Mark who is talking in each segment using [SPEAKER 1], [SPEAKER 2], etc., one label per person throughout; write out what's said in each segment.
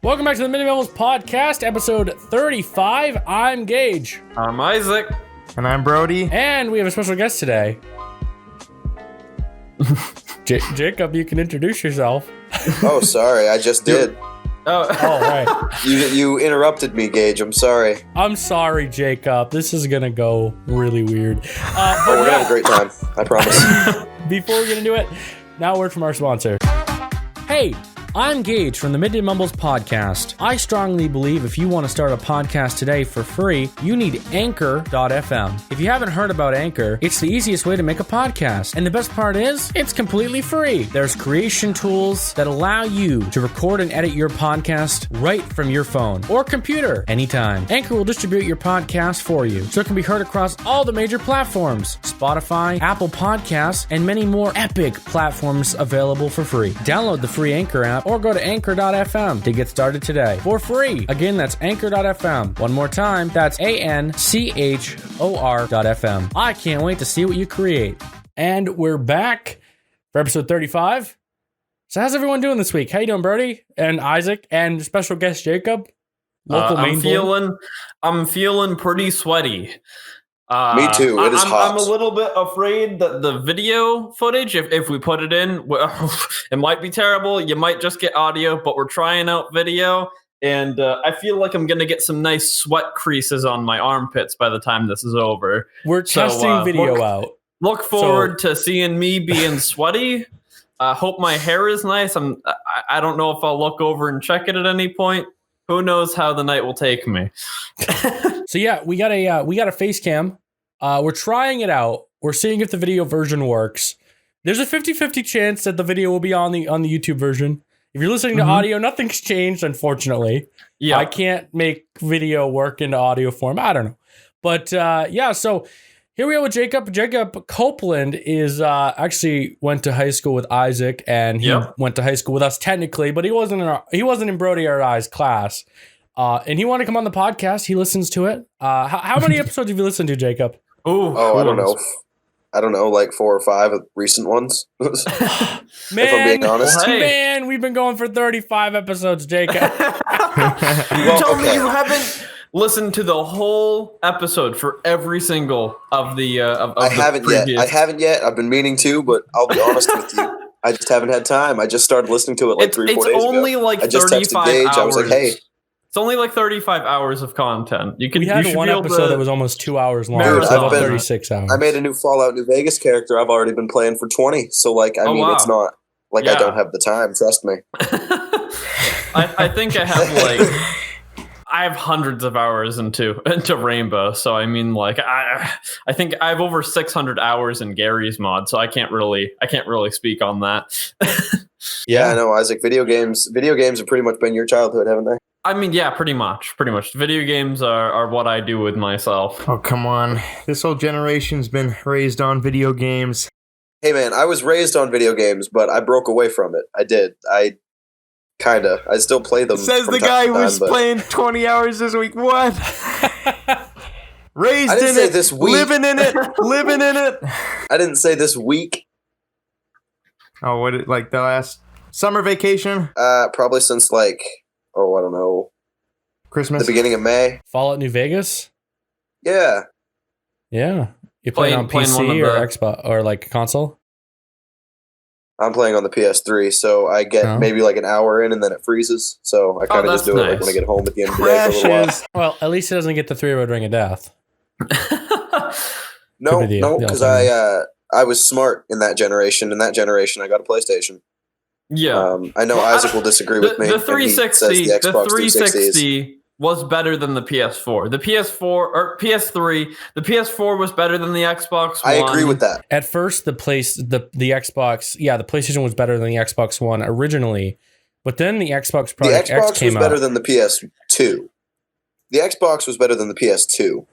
[SPEAKER 1] Welcome back to the Midday Mumbles Podcast, episode 35. I'm Gage.
[SPEAKER 2] I'm Isaac.
[SPEAKER 3] And I'm Brody.
[SPEAKER 1] And we have a special guest today. Jacob, you can introduce yourself.
[SPEAKER 4] Oh, sorry, I just did.
[SPEAKER 1] Oh, right.
[SPEAKER 4] You interrupted me, Gage. I'm sorry.
[SPEAKER 1] I'm sorry, Jacob. This is going to go really weird.
[SPEAKER 4] We're going to have a great time. I promise.
[SPEAKER 1] Before we get into it, now a word from our sponsor. Hey, I'm Gage from the Midday Mumbles Podcast. I strongly believe if you want to start a podcast today for free, you need Anchor.fm. If you haven't heard about Anchor, it's the easiest way to make a podcast. And the best part is, it's completely free. There's creation tools that allow you to record and edit your podcast right from your phone or computer anytime. Anchor will distribute your podcast for you, so it can be heard across all the major platforms: Spotify, Apple Podcasts, and many more epic platforms available for free. Download the free Anchor app or go to Anchor.fm to get started today for free. Again, that's Anchor.fm. One more time, that's ANCHOR.fm. I can't wait to see what you create. And we're back for episode 35. So how's everyone doing this week? How you doing, Brody and Isaac and special guest Jacob?
[SPEAKER 2] I'm feeling pretty sweaty.
[SPEAKER 4] Me too. It is hot.
[SPEAKER 2] I'm a little bit afraid that the video footage, if we put it in, it might be terrible. You might just get audio, but we're trying out video. And I feel like I'm going to get some nice sweat creases on my armpits by the time this is over.
[SPEAKER 1] We're testing video out.
[SPEAKER 2] Look forward to seeing me being sweaty. I hope my hair is nice. I don't know if I'll look over and check it at any point. Who knows how the night will take me.
[SPEAKER 1] So yeah, we got a face cam. We're trying it out. We're seeing if the video version works. There's a 50-50 chance that the video will be on the YouTube version. If you're listening to audio, nothing's changed, unfortunately. Yeah. I can't make video work into audio form. I don't know. But yeah, so here we are with Jacob. Jacob Copeland is actually went to high school with Isaac, and he went to high school with us technically, but he wasn't in Brody or I's class. And he wanted to come on the podcast. He listens to it. How many episodes have you listened to, Jacob?
[SPEAKER 4] I don't know. I don't know, like 4 or 5 recent ones.
[SPEAKER 1] Man,
[SPEAKER 4] if I'm being honest.
[SPEAKER 1] Man, we've been going for 35 episodes, Jacob.
[SPEAKER 2] You told me you haven't listened to the whole episode for every single of the
[SPEAKER 4] I haven't yet. I've been meaning to, but I'll be honest with you. I just haven't had time. I just started listening to it like 3 or 4 days ago.
[SPEAKER 2] It's only like 35
[SPEAKER 4] I just texted Gage.
[SPEAKER 2] hours.
[SPEAKER 4] I was like, hey.
[SPEAKER 2] It's only like 35 hours of content.
[SPEAKER 1] We had one episode that was almost 2 hours long.
[SPEAKER 4] Dude,
[SPEAKER 1] so about 36 hours.
[SPEAKER 4] I made a new Fallout New Vegas character. I've already been playing for 20. So, like, I mean, it's not like I don't have the time. Trust me.
[SPEAKER 2] I think I have hundreds of hours into Rainbow. So, I mean, like, I think I have over 600 hours in Gary's mod. So I can't really speak on that.
[SPEAKER 4] Yeah, I know, Isaac. Video games have pretty much been your childhood, haven't they?
[SPEAKER 2] I mean, yeah, pretty much. Video games are what I do with myself.
[SPEAKER 3] Oh, come on. This whole generation's been raised on video games.
[SPEAKER 4] Hey, man, I was raised on video games, but I broke away from it. I did. I still play them.
[SPEAKER 3] Says the guy who was playing 20 hours this week. What? Raised in it, this week. Living in it.
[SPEAKER 4] I didn't say this week.
[SPEAKER 3] Oh, like the last summer vacation?
[SPEAKER 4] Probably since I don't know.
[SPEAKER 3] Christmas?
[SPEAKER 4] The beginning of May.
[SPEAKER 1] Fallout New Vegas?
[SPEAKER 4] Yeah.
[SPEAKER 1] Yeah. You play on PC or Xbox or like console?
[SPEAKER 4] I'm playing on the PS3, so I get maybe like an hour in and then it freezes. So I kind of just do it like when I get home at the end of the day for a little while.
[SPEAKER 1] Well, at least it doesn't get the 3-road ring of death.
[SPEAKER 4] No, because I was smart in that generation. In that generation, I got a PlayStation.
[SPEAKER 2] Yeah,
[SPEAKER 4] I know Isaac will disagree with me.
[SPEAKER 2] The 360 was better than the PS4. The PS4 or PS3, the PS4 was better than the Xbox One.
[SPEAKER 4] I agree with that.
[SPEAKER 1] At first, the Xbox, the PlayStation was better than the Xbox One originally, but then the Xbox Project X came out.
[SPEAKER 4] The Xbox was better than the PS2. The Xbox was better than the PS2.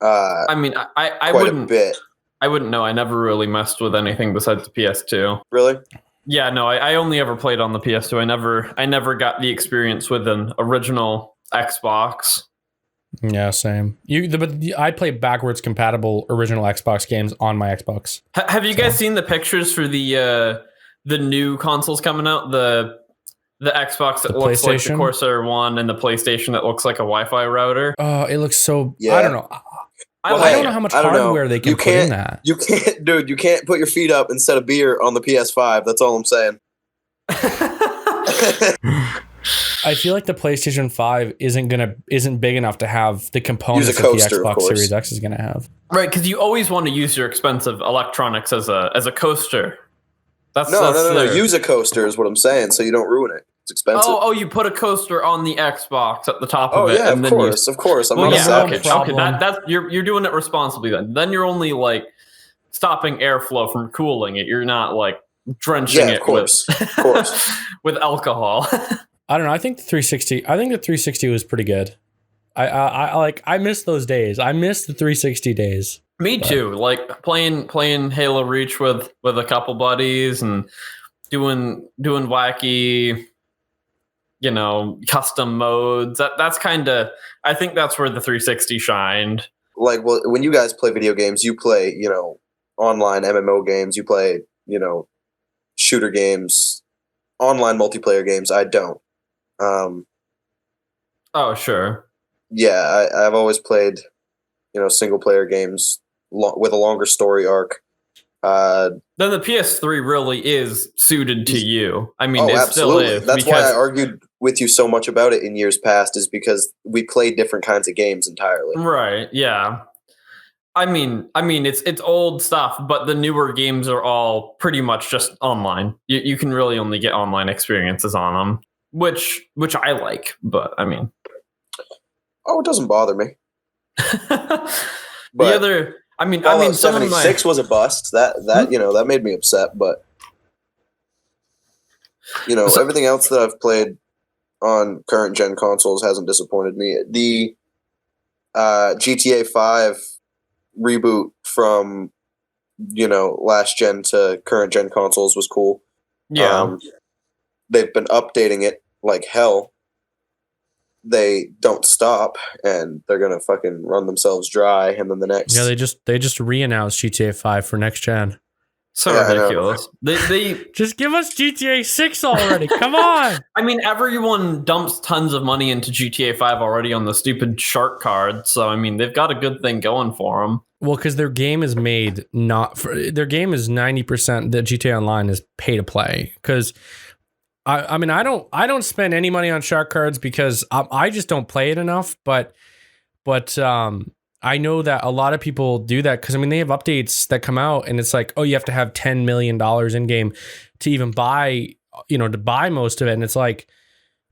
[SPEAKER 2] I mean, I wouldn't. A bit. I wouldn't know. I never really messed with anything besides the PS2.
[SPEAKER 4] Really?
[SPEAKER 2] Yeah, no, I only ever played on the PS2. I never got the experience with an original Xbox.
[SPEAKER 1] Yeah, same. But I play backwards compatible original Xbox games on my Xbox.
[SPEAKER 2] Have you guys seen the pictures for the new consoles coming out? The Xbox that looks like the Corsair One and the PlayStation that looks like a Wi-Fi router.
[SPEAKER 1] Oh, it looks so...
[SPEAKER 4] Yeah.
[SPEAKER 1] I don't know. I don't know how much hardware they can put in that.
[SPEAKER 4] You can't put your feet up instead of beer on the PS5. That's all I'm saying.
[SPEAKER 1] I feel like the PlayStation 5 isn't big enough to have the components that the Xbox Series X is going to have.
[SPEAKER 2] Right, because you always want to use your expensive electronics as a coaster.
[SPEAKER 4] No. Use a coaster is what I'm saying, so you don't ruin it. It's expensive.
[SPEAKER 2] Oh, you put a coaster on the Xbox at the top of it.
[SPEAKER 4] Oh yeah, of course. I'm not a savage.
[SPEAKER 2] Okay, that's you're doing it responsibly then. Then you're only like stopping airflow from cooling it. You're not like drenching it with alcohol.
[SPEAKER 1] I don't know. I think the 360 was pretty good. I miss those days. I miss the 360 days.
[SPEAKER 2] Me too. Like playing Halo Reach with a couple buddies and doing wacky, custom modes. That's kind of, I think that's where the 360 shined.
[SPEAKER 4] Like, well, when you guys play video games, you play, online MMO games, you play, shooter games, online multiplayer games. I don't.
[SPEAKER 2] Oh, sure.
[SPEAKER 4] Yeah, I've always played, single player games with a longer story arc.
[SPEAKER 2] Then the PS3 really is suited to you. I mean, it
[SPEAKER 4] absolutely.
[SPEAKER 2] Still is.
[SPEAKER 4] That's why I argued with you so much about it in years past, is because we played different kinds of games entirely.
[SPEAKER 2] Right. Yeah. I mean, it's old stuff, but the newer games are all pretty much just online. You can really only get online experiences on them, which I like. But I mean,
[SPEAKER 4] it doesn't bother me.
[SPEAKER 2] The other. I mean,
[SPEAKER 4] 76 was a bust. That made me upset. But everything else that I've played on current gen consoles hasn't disappointed me. The GTA 5 reboot from last gen to current gen consoles was cool.
[SPEAKER 2] Yeah,
[SPEAKER 4] they've been updating it like hell. They don't stop, and they're gonna fucking run themselves dry. And then the next,
[SPEAKER 1] they just re-announced GTA 5 for next gen.
[SPEAKER 2] So ridiculous. They
[SPEAKER 1] just give us GTA 6 already. Come on.
[SPEAKER 2] I mean, everyone dumps tons of money into GTA 5 already on the stupid shark card. So I mean, they've got a good thing going for them.
[SPEAKER 1] Well, because their game is made their game is 90%. The GTA Online is pay to play because. I mean, I don't spend any money on shark cards because I just don't play it enough. But I know that a lot of people do that because, I mean, they have updates that come out and it's like, oh, you have to have $10 million in game to even buy, to buy most of it. And it's like,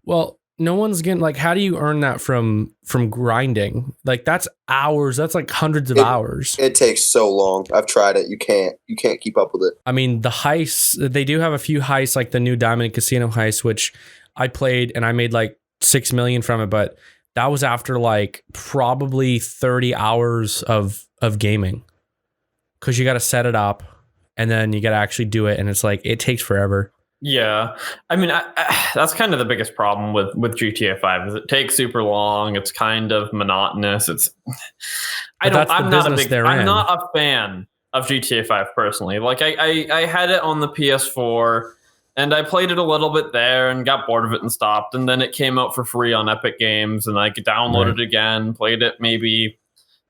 [SPEAKER 1] well, no one's getting, like, how do you earn that from grinding? Like, that's hours. That's like hundreds of hours.
[SPEAKER 4] It takes so long. I've tried it. You can't keep up with it.
[SPEAKER 1] I mean, the heists, they do have a few heists, like the new Diamond Casino heist, which I played and I made like 6 million from it. But that was after like probably 30 hours of gaming because you got to set it up and then you got to actually do it. And it's like, it takes forever.
[SPEAKER 2] Yeah, I mean, that's kind of the biggest problem with GTA 5 is it takes super long. It's kind of monotonous. I'm not a fan of GTA 5 personally. Like I had it on the PS4 and I played it a little bit there and got bored of it and stopped. And then it came out for free on Epic Games and I downloaded it again, played it maybe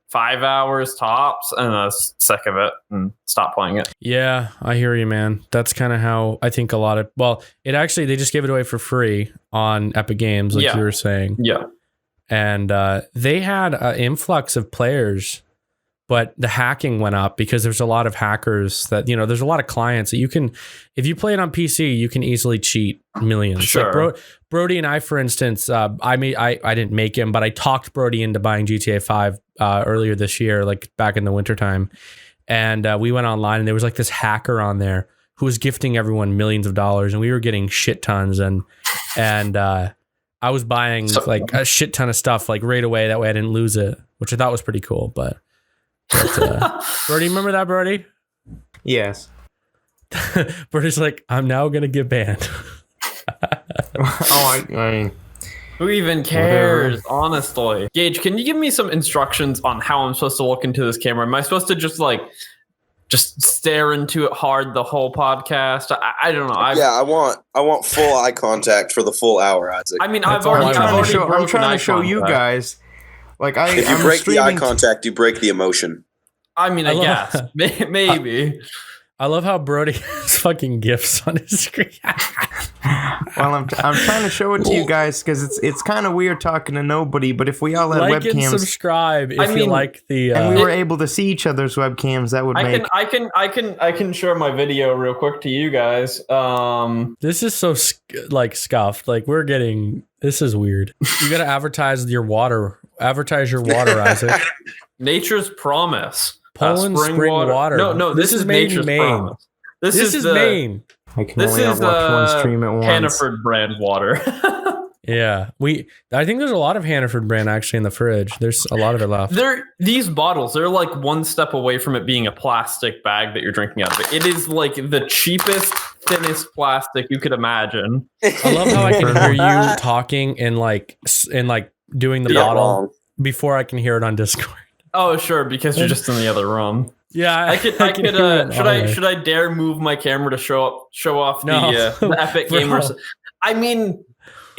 [SPEAKER 2] 5 hours tops, and I was sick of it and stopped playing it.
[SPEAKER 1] Yeah, I hear you, man. That's kind of how I think a lot of... Well, they just gave it away for free on Epic Games, like you were saying.
[SPEAKER 2] Yeah.
[SPEAKER 1] And they had an influx of players, but the hacking went up because there's a lot of hackers that, there's a lot of clients that you can... If you play it on PC, you can easily cheat millions.
[SPEAKER 2] Sure.
[SPEAKER 1] Like Brody and I, for instance, I didn't make him, but I talked Brody into buying GTA 5 earlier this year, like back in the wintertime. And we went online and there was like this hacker on there who was gifting everyone millions of dollars and we were getting shit tons. And I was buying like a shit ton of stuff like right away. That way I didn't lose it, which I thought was pretty cool. But Brody, remember that, Brody?
[SPEAKER 3] Yes.
[SPEAKER 1] Brody's like, I'm now going to get banned.
[SPEAKER 3] I mean,
[SPEAKER 2] who even cares? Whatever. Honestly, Gage, can you give me some instructions on how I'm supposed to look into this camera? Am I supposed to just like just stare into it hard the whole podcast. I don't know.
[SPEAKER 4] I want full eye contact for the full hour, Isaac.
[SPEAKER 2] I mean,
[SPEAKER 3] I'm trying to show you
[SPEAKER 2] contact.
[SPEAKER 3] guys. Like
[SPEAKER 4] if you break the eye contact, you break the emotion.
[SPEAKER 2] I mean, I guess maybe.
[SPEAKER 1] I love how Brody has fucking GIFs on his screen.
[SPEAKER 3] Well, I'm trying to show it to you guys because it's kind of weird talking to nobody. But if we all had
[SPEAKER 1] like
[SPEAKER 3] webcams,
[SPEAKER 1] and subscribe if you like the.
[SPEAKER 3] And we were able to see each other's webcams, that would make.
[SPEAKER 2] I can share my video real quick to you guys.
[SPEAKER 1] This is so scuffed. Like this is weird. You gotta advertise your water, Isaac.
[SPEAKER 2] Nature's Promise.
[SPEAKER 1] Poland spring water.
[SPEAKER 2] No, this is
[SPEAKER 1] made
[SPEAKER 2] Nature's
[SPEAKER 1] in Maine.
[SPEAKER 2] Promise. This is
[SPEAKER 1] Maine.
[SPEAKER 3] I can only watch one stream at once.
[SPEAKER 2] Hannaford brand water.
[SPEAKER 1] Yeah, I think there's a lot of Hannaford brand actually in the fridge. There's a lot of it left.
[SPEAKER 2] These bottles, they're like one step away from it being a plastic bag that you're drinking out of. It is like the cheapest, thinnest plastic you could imagine.
[SPEAKER 1] I love how I can hear you talking and like doing the bottle before I can hear it on Discord.
[SPEAKER 2] Oh, sure, because you're just in the other room.
[SPEAKER 1] Yeah,
[SPEAKER 2] I could. Should I dare move my camera to show off the Epic Gamers? I mean,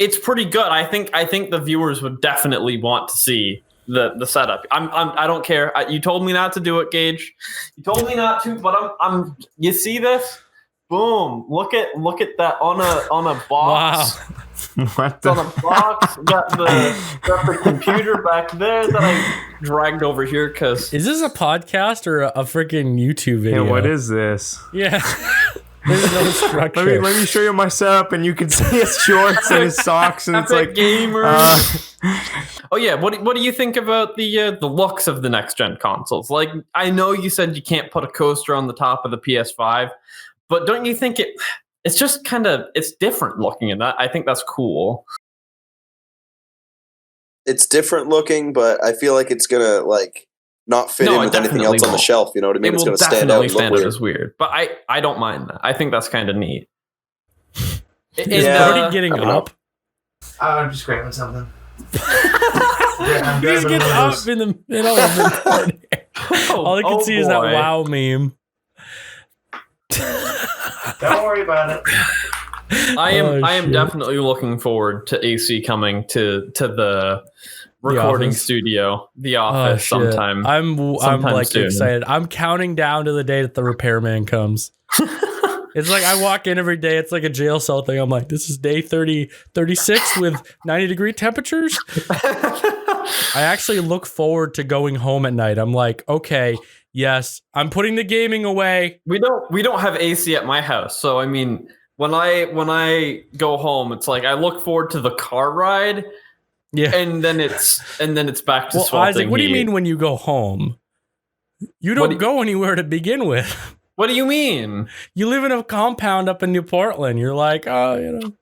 [SPEAKER 2] it's pretty good. I think the viewers would definitely want to see the setup. I don't care. You told me not to do it, Gage. You told me not to, but I'm. You see this? Boom! Look at that on a box.
[SPEAKER 1] Wow.
[SPEAKER 3] What
[SPEAKER 2] on a box. Got the computer back there that I dragged over here because.
[SPEAKER 1] Is this a podcast or a freaking YouTube video?
[SPEAKER 3] Yeah, what is this?
[SPEAKER 1] Yeah. There's no structure.
[SPEAKER 3] Let me show you my setup, and you can see his shorts and his socks, and it's like
[SPEAKER 2] gamer. Oh yeah, what do you think about the looks of the next gen consoles? Like, I know you said you can't put a coaster on the top of the PS5, but don't you think it's just kind of it's different looking, and I think that's cool.
[SPEAKER 4] It's different looking, but I feel like it's gonna not fit in with anything else on the shelf. You know what I mean? It's going to stand out.
[SPEAKER 2] It's weird, but I don't mind that. I think that's kind of neat.
[SPEAKER 1] Is Brody getting up?
[SPEAKER 3] I'm just grabbing something.
[SPEAKER 1] He's getting up in the middle of the morning. All I can see is that wow meme.
[SPEAKER 3] Don't worry about it.
[SPEAKER 2] I am definitely looking forward to AC coming to the recording studio, the office sometime.
[SPEAKER 1] I'm like
[SPEAKER 2] soon.
[SPEAKER 1] excited. I'm counting down to the day that the repairman comes. It's like I walk in every day. It's like a jail cell thing. I'm like, this is day 36 with 90-degree temperatures. I actually look forward to going home at night. I'm like, okay, yes, I'm putting the gaming away.
[SPEAKER 2] We don't have AC at my house, so I mean, when I go home, it's like I look forward to the car ride. Yeah, and then it's back to sweltering
[SPEAKER 1] Isaac, what do you
[SPEAKER 2] heat.
[SPEAKER 1] mean when you go home? You don't go anywhere to begin with.
[SPEAKER 2] What do you mean?
[SPEAKER 1] You live in a compound up in New Portland. You're like, oh, you know.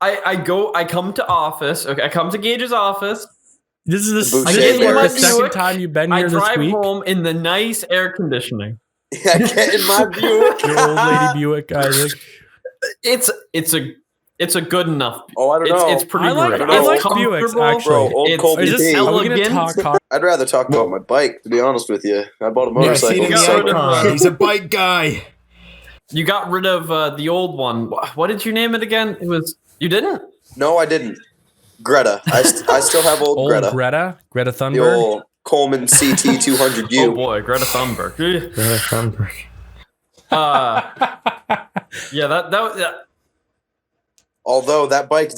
[SPEAKER 2] I come to office. Okay, I come to Gage's office.
[SPEAKER 1] This is the second time you've been here this week.
[SPEAKER 2] I drive home in the nice air conditioning.
[SPEAKER 4] I get in my Buick.
[SPEAKER 1] Your old lady Buick, Isaac.
[SPEAKER 2] It's a good enough.
[SPEAKER 4] Oh, I don't know.
[SPEAKER 2] It's pretty great.
[SPEAKER 1] I like Buicks, actually.
[SPEAKER 4] Bro, old Colby
[SPEAKER 2] Is this elegant?
[SPEAKER 4] I'd rather talk about my bike, to be honest with you. I bought a motorcycle.
[SPEAKER 3] He's a bike guy.
[SPEAKER 2] You got rid of the old one. What did you name it again? You didn't?
[SPEAKER 4] No, I didn't. Greta. I still have old Greta.
[SPEAKER 1] Greta Thunberg.
[SPEAKER 4] The old Coleman CT 200U.
[SPEAKER 2] Oh boy, Greta Thunberg.
[SPEAKER 3] Greta Thunberg.
[SPEAKER 2] Yeah, that.
[SPEAKER 4] Although that bike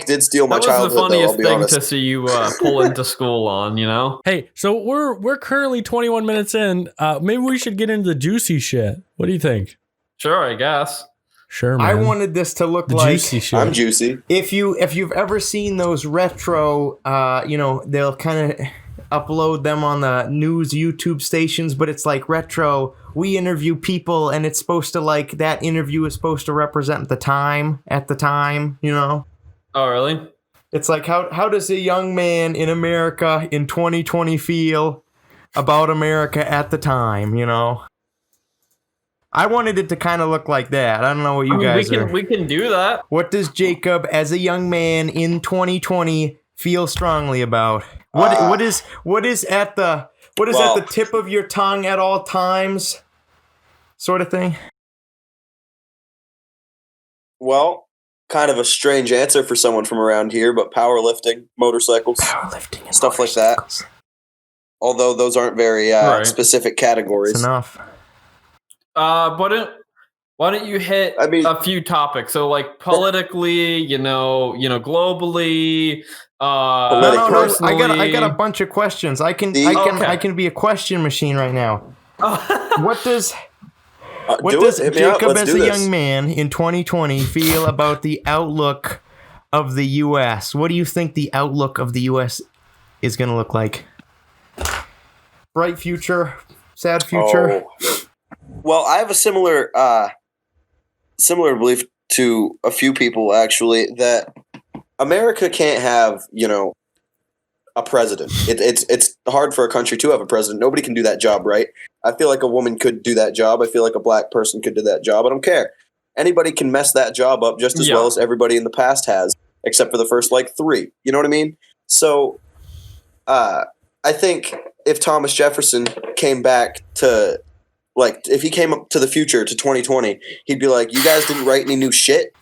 [SPEAKER 4] did steal my childhood.
[SPEAKER 2] That was the funniest thing
[SPEAKER 4] honest.
[SPEAKER 2] to see you pull into school on, you know.
[SPEAKER 1] Hey, so we're currently 21 minutes in. Maybe we should get into the juicy shit. What do you think?
[SPEAKER 2] Sure, I guess.
[SPEAKER 1] Sure, man.
[SPEAKER 3] I wanted this to look
[SPEAKER 1] the
[SPEAKER 3] like
[SPEAKER 1] juicy shit.
[SPEAKER 4] I'm juicy.
[SPEAKER 3] If you've ever seen those retro, they'll kind of upload them on the news YouTube stations, but it's like retro. We interview people, and it's supposed to that interview is supposed to represent the time at the time, you know.
[SPEAKER 2] Oh, really?
[SPEAKER 3] It's like how does a young man in America in 2020 feel about America at the time, you know? I wanted it to kind of look like that. I don't know what you guys are.
[SPEAKER 2] We can do that.
[SPEAKER 3] What does Jacob, as a young man in 2020, feel strongly about? What is at the tip of your tongue at all times? sort of thing?
[SPEAKER 4] Well, kind of a strange answer for someone from around here, but powerlifting, motorcycles,
[SPEAKER 3] Powerlifting and
[SPEAKER 4] stuff like that.
[SPEAKER 3] motorcycles.
[SPEAKER 4] Although those aren't very
[SPEAKER 2] Right.
[SPEAKER 4] specific categories.
[SPEAKER 3] It's enough.
[SPEAKER 2] Why don't you hit a few topics? So, like politically, globally,
[SPEAKER 3] No,
[SPEAKER 2] personally.
[SPEAKER 3] I got a bunch of questions. I can be a question machine right now. What does Jacob, as a young man in 2020, feel about the outlook of the U.S.? What do you think the outlook of the U.S. is going to look like? Bright future, sad future.
[SPEAKER 4] Oh. Well, I have a similar belief to a few people, actually, that America can't have, a president. It's hard for a country to have a president. Nobody can do that job, right? I feel like a woman could do that job. I feel like a black person could do that job. I don't care. Anybody can mess that job up just as well as everybody in the past has, except for the first, 3. You know what I mean? So I think if Thomas Jefferson came back to, if he came up to the future, to 2020, he'd be like, you guys didn't write any new shit?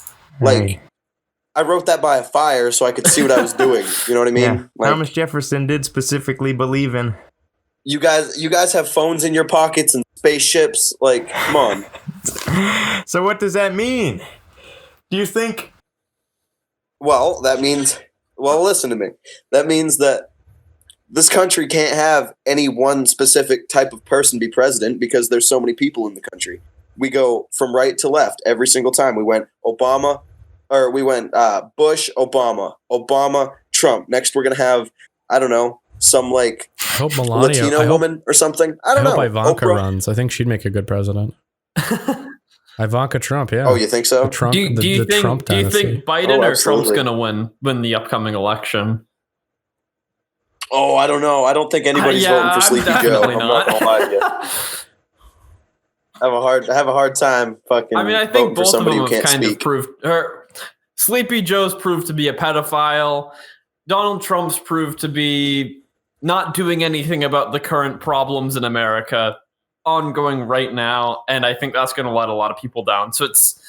[SPEAKER 4] I wrote that by a fire so I could see what I was doing. You know what I mean?
[SPEAKER 3] Yeah. Thomas Jefferson did specifically believe in.
[SPEAKER 4] You guys have phones in your pockets and spaceships. Come on.
[SPEAKER 3] So what does that mean? Do you think?
[SPEAKER 4] Well, that means. Well, listen to me. That means that this country can't have any one specific type of person be president because there's so many people in the country. We go from right to left every single time. We went Obama. Or we went Bush, Obama, Trump. Next, we're going to have, I don't know, some Latino woman or something. I don't know.
[SPEAKER 1] I hope Ivanka runs. I think she'd make a good president. Ivanka Trump, yeah.
[SPEAKER 4] Oh, you think so?
[SPEAKER 2] Do you think Biden or Trump's going to win the upcoming election?
[SPEAKER 4] Oh, I don't know. I don't think anybody's voting for Sleepy Joe. I'm not going to lie to you. I have a hard time fucking.
[SPEAKER 2] I mean, I think both of them have kind of proved. Sleepy Joe's proved to be a pedophile. Donald Trump's proved to be not doing anything about the current problems in America ongoing right now, and I think that's going to let a lot of people down. So it's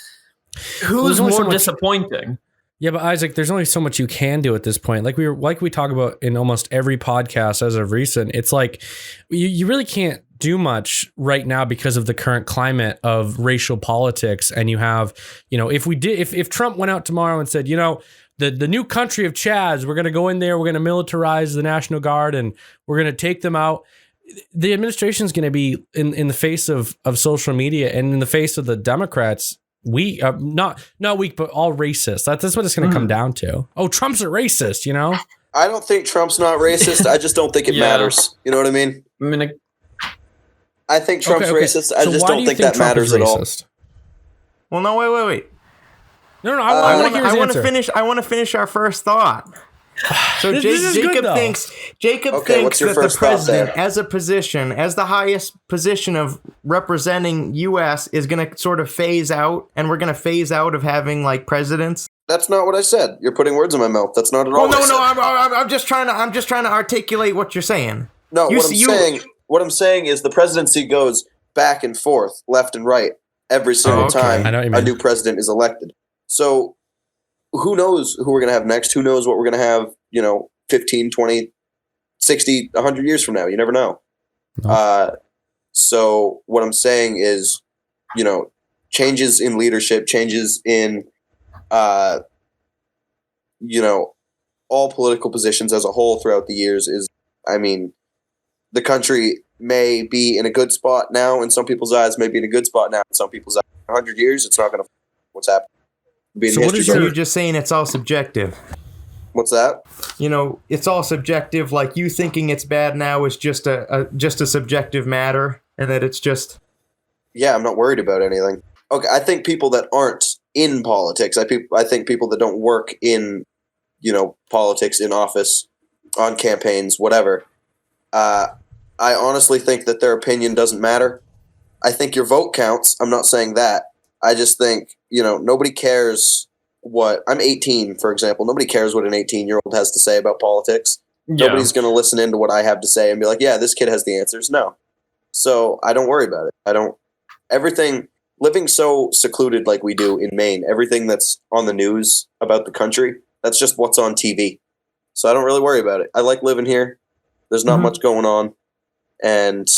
[SPEAKER 2] who's more disappointing.
[SPEAKER 1] Yeah, but Isaac, there's only so much you can do at this point. Like we talk about in almost every podcast as of recent, it's like you really can't do much right now because of the current climate of racial politics. And you have, if Trump went out tomorrow and said, the new country of Chads, we're going to go in there, we're going to militarize the National Guard and we're going to take them out. The administration is going to be in the face of social media and in the face of the Democrats. Not weak, but all racist. That's what it's going to come down to. Oh, Trump's a racist,
[SPEAKER 4] I don't think Trump's not racist. I just don't think it matters. You know what I mean? I think Trump's racist. I just don't think that matters at all.
[SPEAKER 3] Well, no, wait.
[SPEAKER 1] No, I want
[SPEAKER 3] to finish our first thought. So Jacob thinks that the president, as the highest position of representing U.S., is going to sort of phase out, and we're going to phase out of having presidents.
[SPEAKER 4] That's not what I said. You're putting words in my mouth. That's not at all.
[SPEAKER 3] I'm just trying to articulate what you're saying.
[SPEAKER 4] No, what I'm saying is the presidency goes back and forth, left and right, every single time a new president is elected. So who knows who we're going to have next? Who knows what we're going to have, 15, 20, 60, 100 years from now? You never know. No. So what I'm saying is, changes in leadership, changes in, all political positions as a whole throughout the years the country may be in a good spot now in some people's eyes, may be in a good spot now in some people's eyes. In 100 years, it's not going to what's happening.
[SPEAKER 3] So what is you're just saying it's all subjective?
[SPEAKER 4] What's that?
[SPEAKER 3] It's all subjective. Like you thinking it's bad now is just a subjective matter, and that it's just.
[SPEAKER 4] Yeah, I'm not worried about anything. Okay, I think people that aren't in politics, I think people that don't work in, politics, in office, on campaigns, whatever. I honestly think that their opinion doesn't matter. I think your vote counts. I'm not saying that. I just think, nobody cares what... I'm 18, for example. Nobody cares what an 18-year-old has to say about politics. Yeah. Nobody's going to listen into what I have to say and be like, yeah, this kid has the answers. No. So I don't worry about it. I don't... everything, living so secluded like we do in Maine, everything that's on the news about the country, that's just what's on TV. So I don't really worry about it. I like living here. There's not much going on. And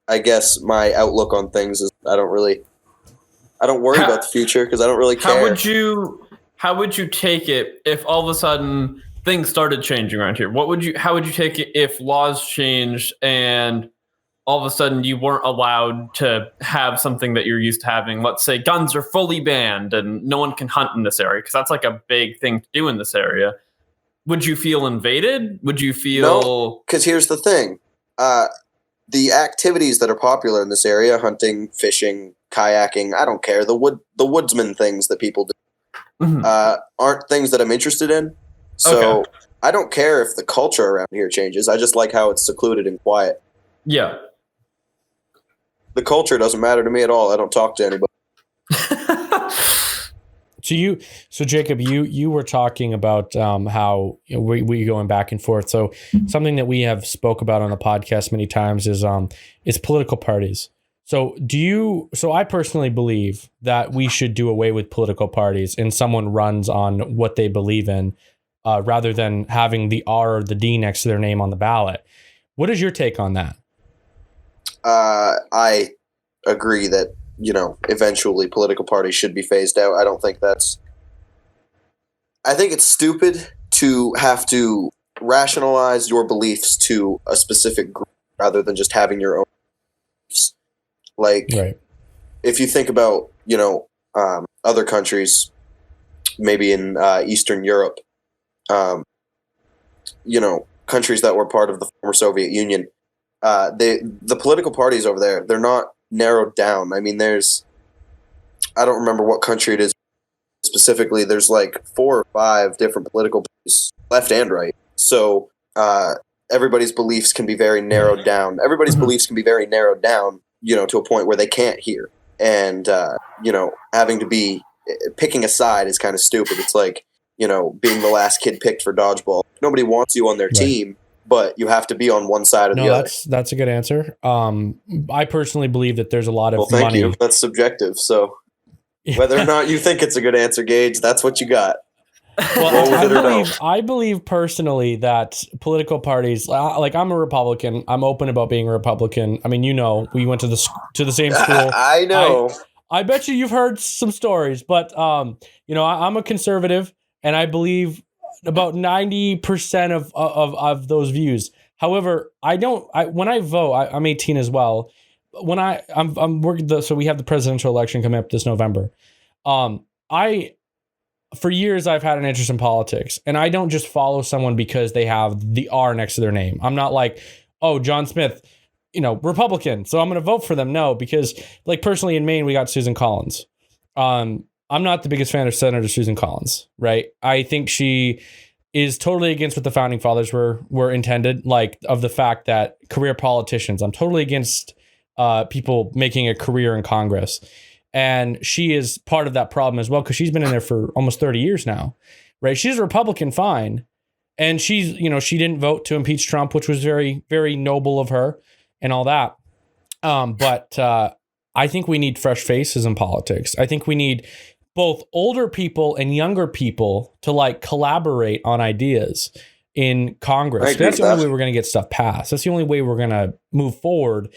[SPEAKER 4] I guess my outlook on things is I don't worry about the future because I don't really care.
[SPEAKER 2] How would you take it if all of a sudden things started changing around here? How would you take it if laws changed and all of a sudden you weren't allowed to have something that you're used to having? Let's say guns are fully banned and no one can hunt in this area, because that's like a big thing to do in this area. Would you feel invaded? Would you feel...
[SPEAKER 4] No, because here's the thing. The activities that are popular in this area, hunting, fishing, kayaking, I don't care. The woodsman things that people do aren't things that I'm interested in. So okay. I don't care if the culture around here changes. I just like how it's secluded and quiet.
[SPEAKER 2] Yeah.
[SPEAKER 4] The culture doesn't matter to me at all. I don't talk to anybody.
[SPEAKER 1] So Jacob, you were talking about how we going back and forth. So something that we have spoke about on the podcast many times is political parties. So I personally believe that we should do away with political parties and someone runs on what they believe in, rather than having the R or the D next to their name on the ballot. What is your take on that?
[SPEAKER 4] I agree that, eventually political parties should be phased out. I think it's stupid to have to rationalize your beliefs to a specific group rather than just having your own beliefs. Like, right. If you think about, other countries, maybe in Eastern Europe, countries that were part of the former Soviet Union, the political parties over there, they're not narrowed down. I mean, I don't remember what country it is specifically. There's like 4 or 5 different political parties, left and right. So everybody's beliefs can be very narrowed down. Everybody's beliefs can be very narrowed down, to a point where they can't hear. And, having to be picking a side is kind of stupid. It's like, being the last kid picked for dodgeball. Nobody wants you on their team, but you have to be on one side or the other.
[SPEAKER 1] That's a good answer. I personally believe that there's a lot of
[SPEAKER 4] money. Well, thank you. That's subjective. So whether or not you think it's a good answer, Gage, that's what you got.
[SPEAKER 1] Well, I believe personally that political parties, like I'm a Republican. I'm open about being a Republican. I mean, we went to the same school.
[SPEAKER 4] I know.
[SPEAKER 1] I bet you've heard some stories, but I'm a conservative, and I believe about 90% of those views. However, when I vote, I'm 18 as well. When I'm working, so we have the presidential election coming up this November. For years, I've had an interest in politics, and I don't just follow someone because they have the R next to their name. I'm not like, oh, John Smith, Republican, so I'm going to vote for them. No, because like personally in Maine, we got Susan Collins. I'm not the biggest fan of Senator Susan Collins, right? I think she is totally against what the founding fathers were intended, like of the fact that career politicians. I'm totally against people making a career in Congress. And she is part of that problem as well, because she's been in there for almost 30 years now, right? She's a Republican, fine. And she didn't vote to impeach Trump, which was very, very noble of her and all that. But I think we need fresh faces in politics. I think we need both older people and younger people to like collaborate on ideas in Congress. That's the only way we're going to get stuff passed. That's the only way we're going to move forward.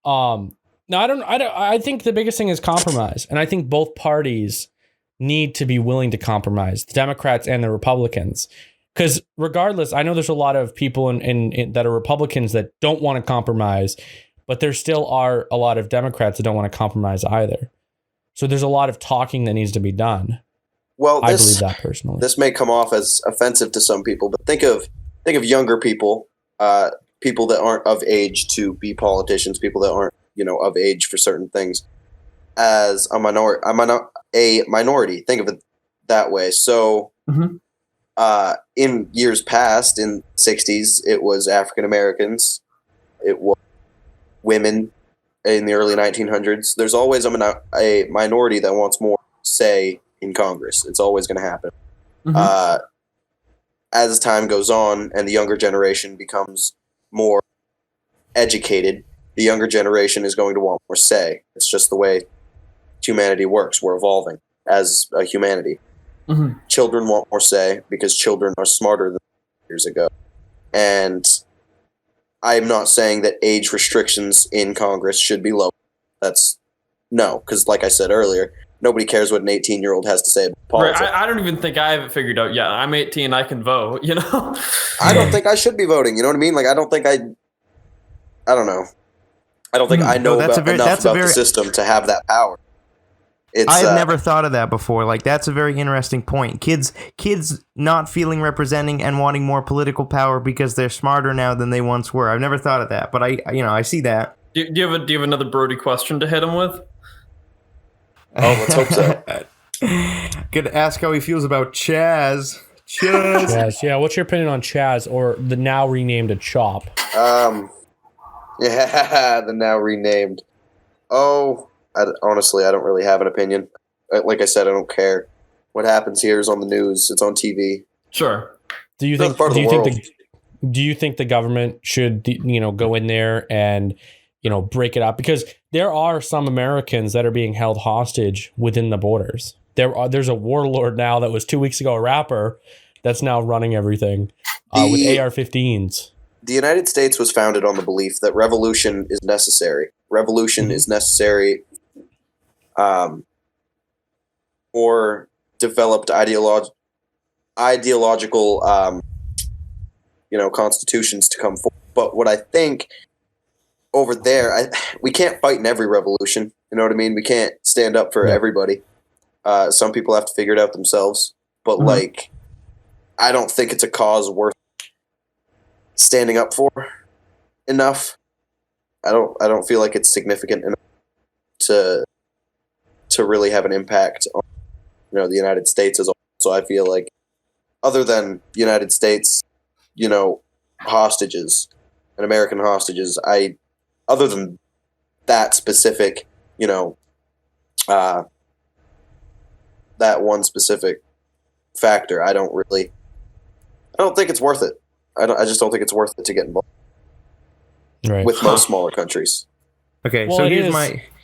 [SPEAKER 1] No, I think the biggest thing is compromise. And I think both parties need to be willing to compromise, the Democrats and the Republicans. Because regardless, I know there's a lot of people in that are Republicans that don't want to compromise, but there still are a lot of Democrats that don't want to compromise either. So there's a lot of talking that needs to be done.
[SPEAKER 4] Well,
[SPEAKER 1] I believe that personally.
[SPEAKER 4] This may come off as offensive to some people, but think of younger people, people that aren't of age to be politicians, people that aren't of age for certain things, as a minority. Think of it that way. So, in years past, in the 60s, it was African Americans, it was women. In the early 1900s, there's always a minority that wants more say in Congress. It's always going to happen. As time goes on and the younger generation becomes more educated, The younger generation is going to want more say. It's just the way humanity works. We're evolving as a humanity.
[SPEAKER 2] Mm-hmm.
[SPEAKER 4] Children want more say because children are smarter than years ago. And I'm not saying that age restrictions in Congress should be low. No, because like I said earlier, nobody cares what an 18-year-old has to say about politics.
[SPEAKER 2] Right, I don't even think I have it figured out yet. I'm 18, I can vote, you know?
[SPEAKER 4] I don't think I should be voting, you know what I mean? Like, I don't think I don't know. I don't think I know enough about the system to have that power.
[SPEAKER 3] I've never thought of that before. Like, that's a very interesting point. Kids not feeling representing and wanting more political power because they're smarter now than they once were. I've never thought of that, but I see that.
[SPEAKER 2] Do you have another Brody question to hit him with?
[SPEAKER 4] Oh, let's hope so.
[SPEAKER 3] Could ask how he feels about Chaz.
[SPEAKER 1] Chaz, yeah. What's your opinion on Chaz, or the now renamed Chop?
[SPEAKER 4] Yeah, the now renamed. Honestly, I don't really have an opinion. Like I said, I don't care. What happens here is on the news. It's on TV.
[SPEAKER 2] Sure.
[SPEAKER 1] Do you think the government should, go in there and, break it up? Because there are some Americans that are being held hostage within the borders. There's a warlord now that was 2 weeks ago a rapper that's now running everything with AR-15s.
[SPEAKER 4] The United States was founded on the belief that revolution is necessary. Revolution is necessary for developed ideological constitutions to come forward. But what I think over there, we can't fight in every revolution. You know what I mean? We can't stand up for everybody. Some people have to figure it out themselves. But I don't think it's a cause worth standing up for enough. I don't feel like it's significant enough to really have an impact on the United States as a whole. So I feel like other than United States, hostages and American hostages, other than that specific, that one specific factor, I don't think it's worth it. I just don't think it's worth it to get involved with most smaller countries.
[SPEAKER 3] Okay, so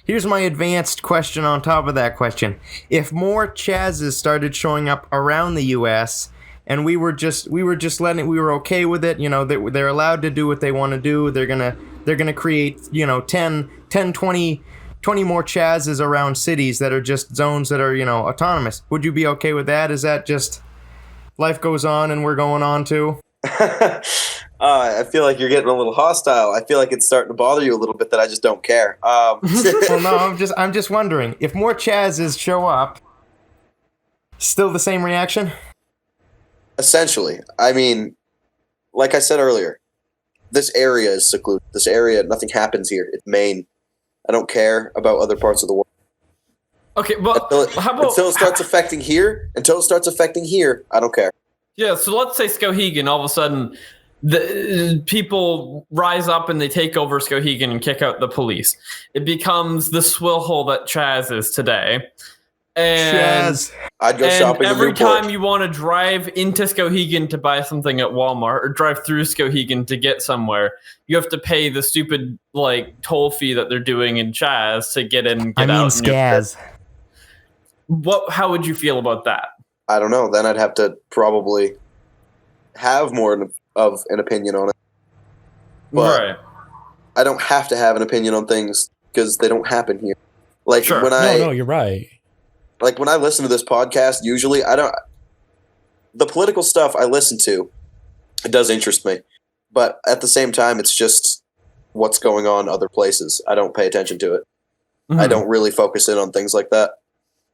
[SPEAKER 3] here's my advanced question on top of that question. If more Chazes started showing up around the U.S. and we were okay with it, they're allowed to do what they want to do. They're gonna create 10, 20 more Chazes around cities that are just zones that are autonomous. Would you be okay with that? Is that just life goes on and we're going on too?
[SPEAKER 4] I feel like you're getting a little hostile. I feel like it's starting to bother you a little bit that I just don't care.
[SPEAKER 3] Well, no, I'm just wondering if more Chazes show up. Still the same reaction?
[SPEAKER 4] Essentially, I mean, like I said earlier, this area is secluded. This area, nothing happens here. It's Maine. I don't care about other parts of the world.
[SPEAKER 2] Okay, but
[SPEAKER 4] until it starts affecting here, I don't care.
[SPEAKER 2] Yeah, so let's say Skowhegan, all of a sudden, the people rise up and they take over Skowhegan and kick out the police. It becomes the swill hole that Chaz is today. And
[SPEAKER 3] Chaz.
[SPEAKER 4] I'd go shopping
[SPEAKER 2] every
[SPEAKER 4] in Newport.
[SPEAKER 2] time you want to drive into Skowhegan to buy something at Walmart or drive through Skowhegan to get somewhere, you have to pay the stupid toll fee that they're doing in Chaz to get in and get out.
[SPEAKER 3] Skaz.
[SPEAKER 2] How would you feel about that?
[SPEAKER 4] I don't know. Then I'd have to probably have more of an opinion on it. But
[SPEAKER 2] right.
[SPEAKER 4] I don't have to have an opinion on things because they don't happen here.
[SPEAKER 2] Sure.
[SPEAKER 1] No, you're right.
[SPEAKER 4] Like when I listen to this podcast, usually the political stuff I listen to, it does interest me. But at the same time, it's just what's going on other places. I don't pay attention to it. Mm-hmm. I don't really focus in on things like that.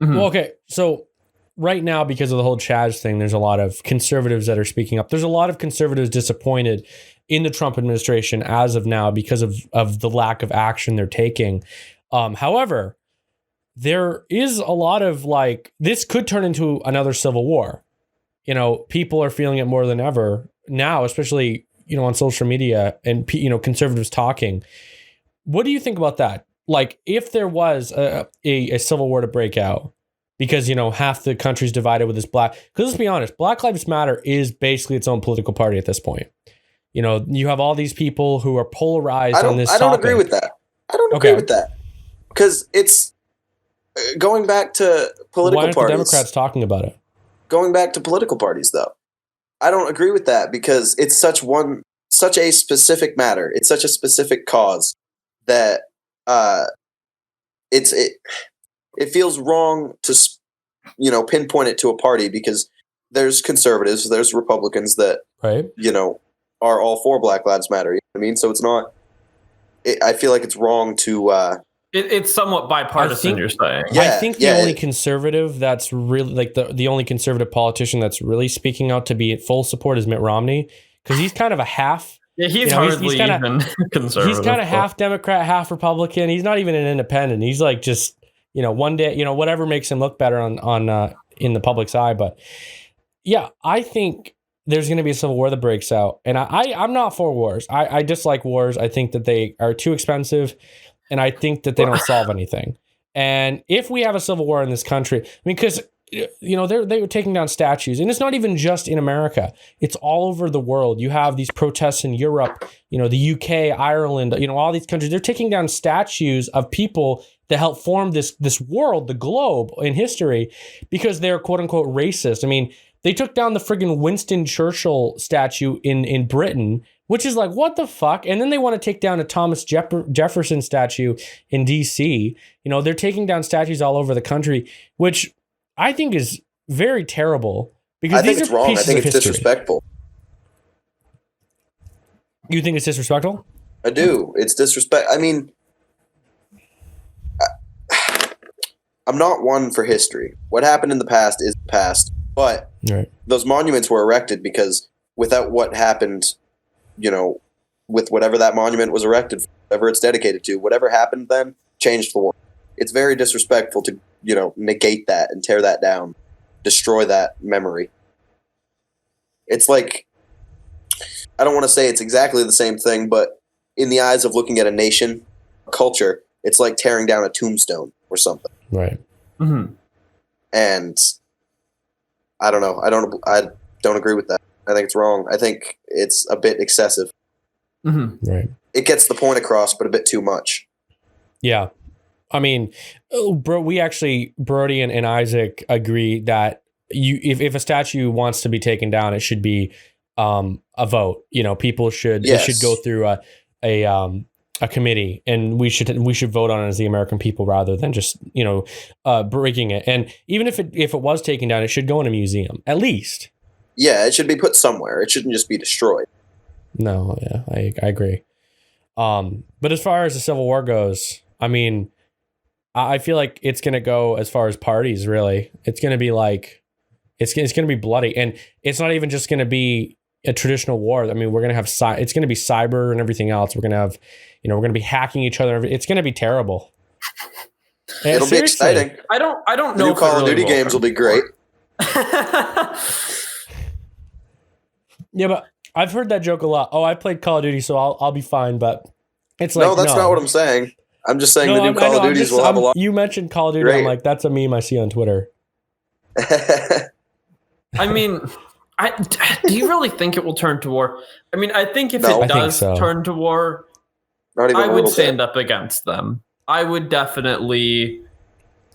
[SPEAKER 2] Mm-hmm.
[SPEAKER 1] Well, okay. So right now, because of the whole Chaz thing, there's a lot of conservatives that are speaking up. There's a lot of conservatives disappointed in the Trump administration as of now because of the lack of action they're taking. However, there is a lot of this could turn into another civil war. People are feeling it more than ever now, especially, on social media and, conservatives talking. What do you think about that? If there was a civil war to break out, because, half the country's divided with this because let's be honest, Black Lives Matter is basically its own political party at this point. You have all these people who are polarized on this
[SPEAKER 4] I don't
[SPEAKER 1] topic.
[SPEAKER 4] agree with that. I don't agree with that. Because it's going back to political
[SPEAKER 1] Why aren't
[SPEAKER 4] parties.
[SPEAKER 1] the Democrats talking about it?
[SPEAKER 4] Going back to political parties, though, I don't agree with that because it's such a specific matter. It's such a specific cause that it feels wrong to pinpoint it to a party because there's conservatives, there's Republicans that are all for Black Lives Matter. You know what I mean? So it's not. I feel like it's wrong to.
[SPEAKER 2] It's somewhat bipartisan. You're saying.
[SPEAKER 1] I think the only conservative that's really like the only conservative politician that's really speaking out to be at full support is Mitt Romney, because he's kind of a half.
[SPEAKER 2] Yeah, he's hardly even conservative.
[SPEAKER 1] He's kind of half Democrat, half Republican. He's not even an independent. He's like just one day whatever makes him look better on in the public's eye. But yeah, I think there's going to be a civil war that breaks out, and I'm not for wars. I dislike wars. I think that they are too expensive. And I think that they don't solve anything. And if we have a civil war in this country, because they were taking down statues, and it's not even just in America; it's all over the world. You have these protests in Europe, the UK, Ireland, all these countries. They're taking down statues of people that helped form this world, the globe in history, because they're quote unquote racist. I mean, they took down the friggin' Winston Churchill statue in Britain, which is like, what the fuck? And then they want to take down a Thomas Jefferson statue in DC. They're taking down statues all over the country, which I think is very terrible. Because
[SPEAKER 4] I think it's wrong. I think it's disrespectful.
[SPEAKER 1] You think it's disrespectful?
[SPEAKER 4] I do. It's disrespect. I mean, I'm not one for history. What happened in the past is the past. But those monuments were erected because without what happened, with whatever that monument was erected, whatever it's dedicated to, whatever happened then changed the world. It's very disrespectful to, negate that and tear that down, destroy that memory. It's like, I don't want to say it's exactly the same thing, but in the eyes of looking at a nation, a culture, it's like tearing down a tombstone or something.
[SPEAKER 1] Right.
[SPEAKER 2] Mm-hmm.
[SPEAKER 4] And I don't know. I don't agree with that. I think it's wrong. I think it's a bit excessive.
[SPEAKER 2] Mm-hmm.
[SPEAKER 1] Right.
[SPEAKER 4] It gets the point across, but a bit too much.
[SPEAKER 1] Yeah. I mean, Brody and Isaac agree that if a statue wants to be taken down, it should be a vote. People should it should go through a committee, and we should vote on it as the American people rather than just breaking it. And even if it was taken down, it should go in a museum at least.
[SPEAKER 4] Yeah, it should be put somewhere. It shouldn't just be destroyed.
[SPEAKER 1] No, yeah, I agree. But as far as the Civil War goes, I mean, I feel like it's going to go as far as parties, really. It's going to be like, it's going to be bloody. And it's not even just going to be a traditional war. I mean, we're going to have, it's going to be cyber and everything else. We're going to have, we're going to be hacking each other. It's going to be terrible.
[SPEAKER 4] It'll be exciting.
[SPEAKER 2] I don't know.
[SPEAKER 4] The new Call of Duty games will be great.
[SPEAKER 1] Yeah, but I've heard that joke a lot. Oh, I played Call of Duty, so I'll be fine. But it's like,
[SPEAKER 4] no, that's not what I'm saying. I'm just saying the new Call of Duties will have a lot.
[SPEAKER 1] You mentioned Call of Duty.
[SPEAKER 4] Great.
[SPEAKER 1] I'm like, that's a meme I see on Twitter.
[SPEAKER 2] I mean, do you really think it will turn to war? I mean, I think if it does turn to war, I would stand up against them. I would definitely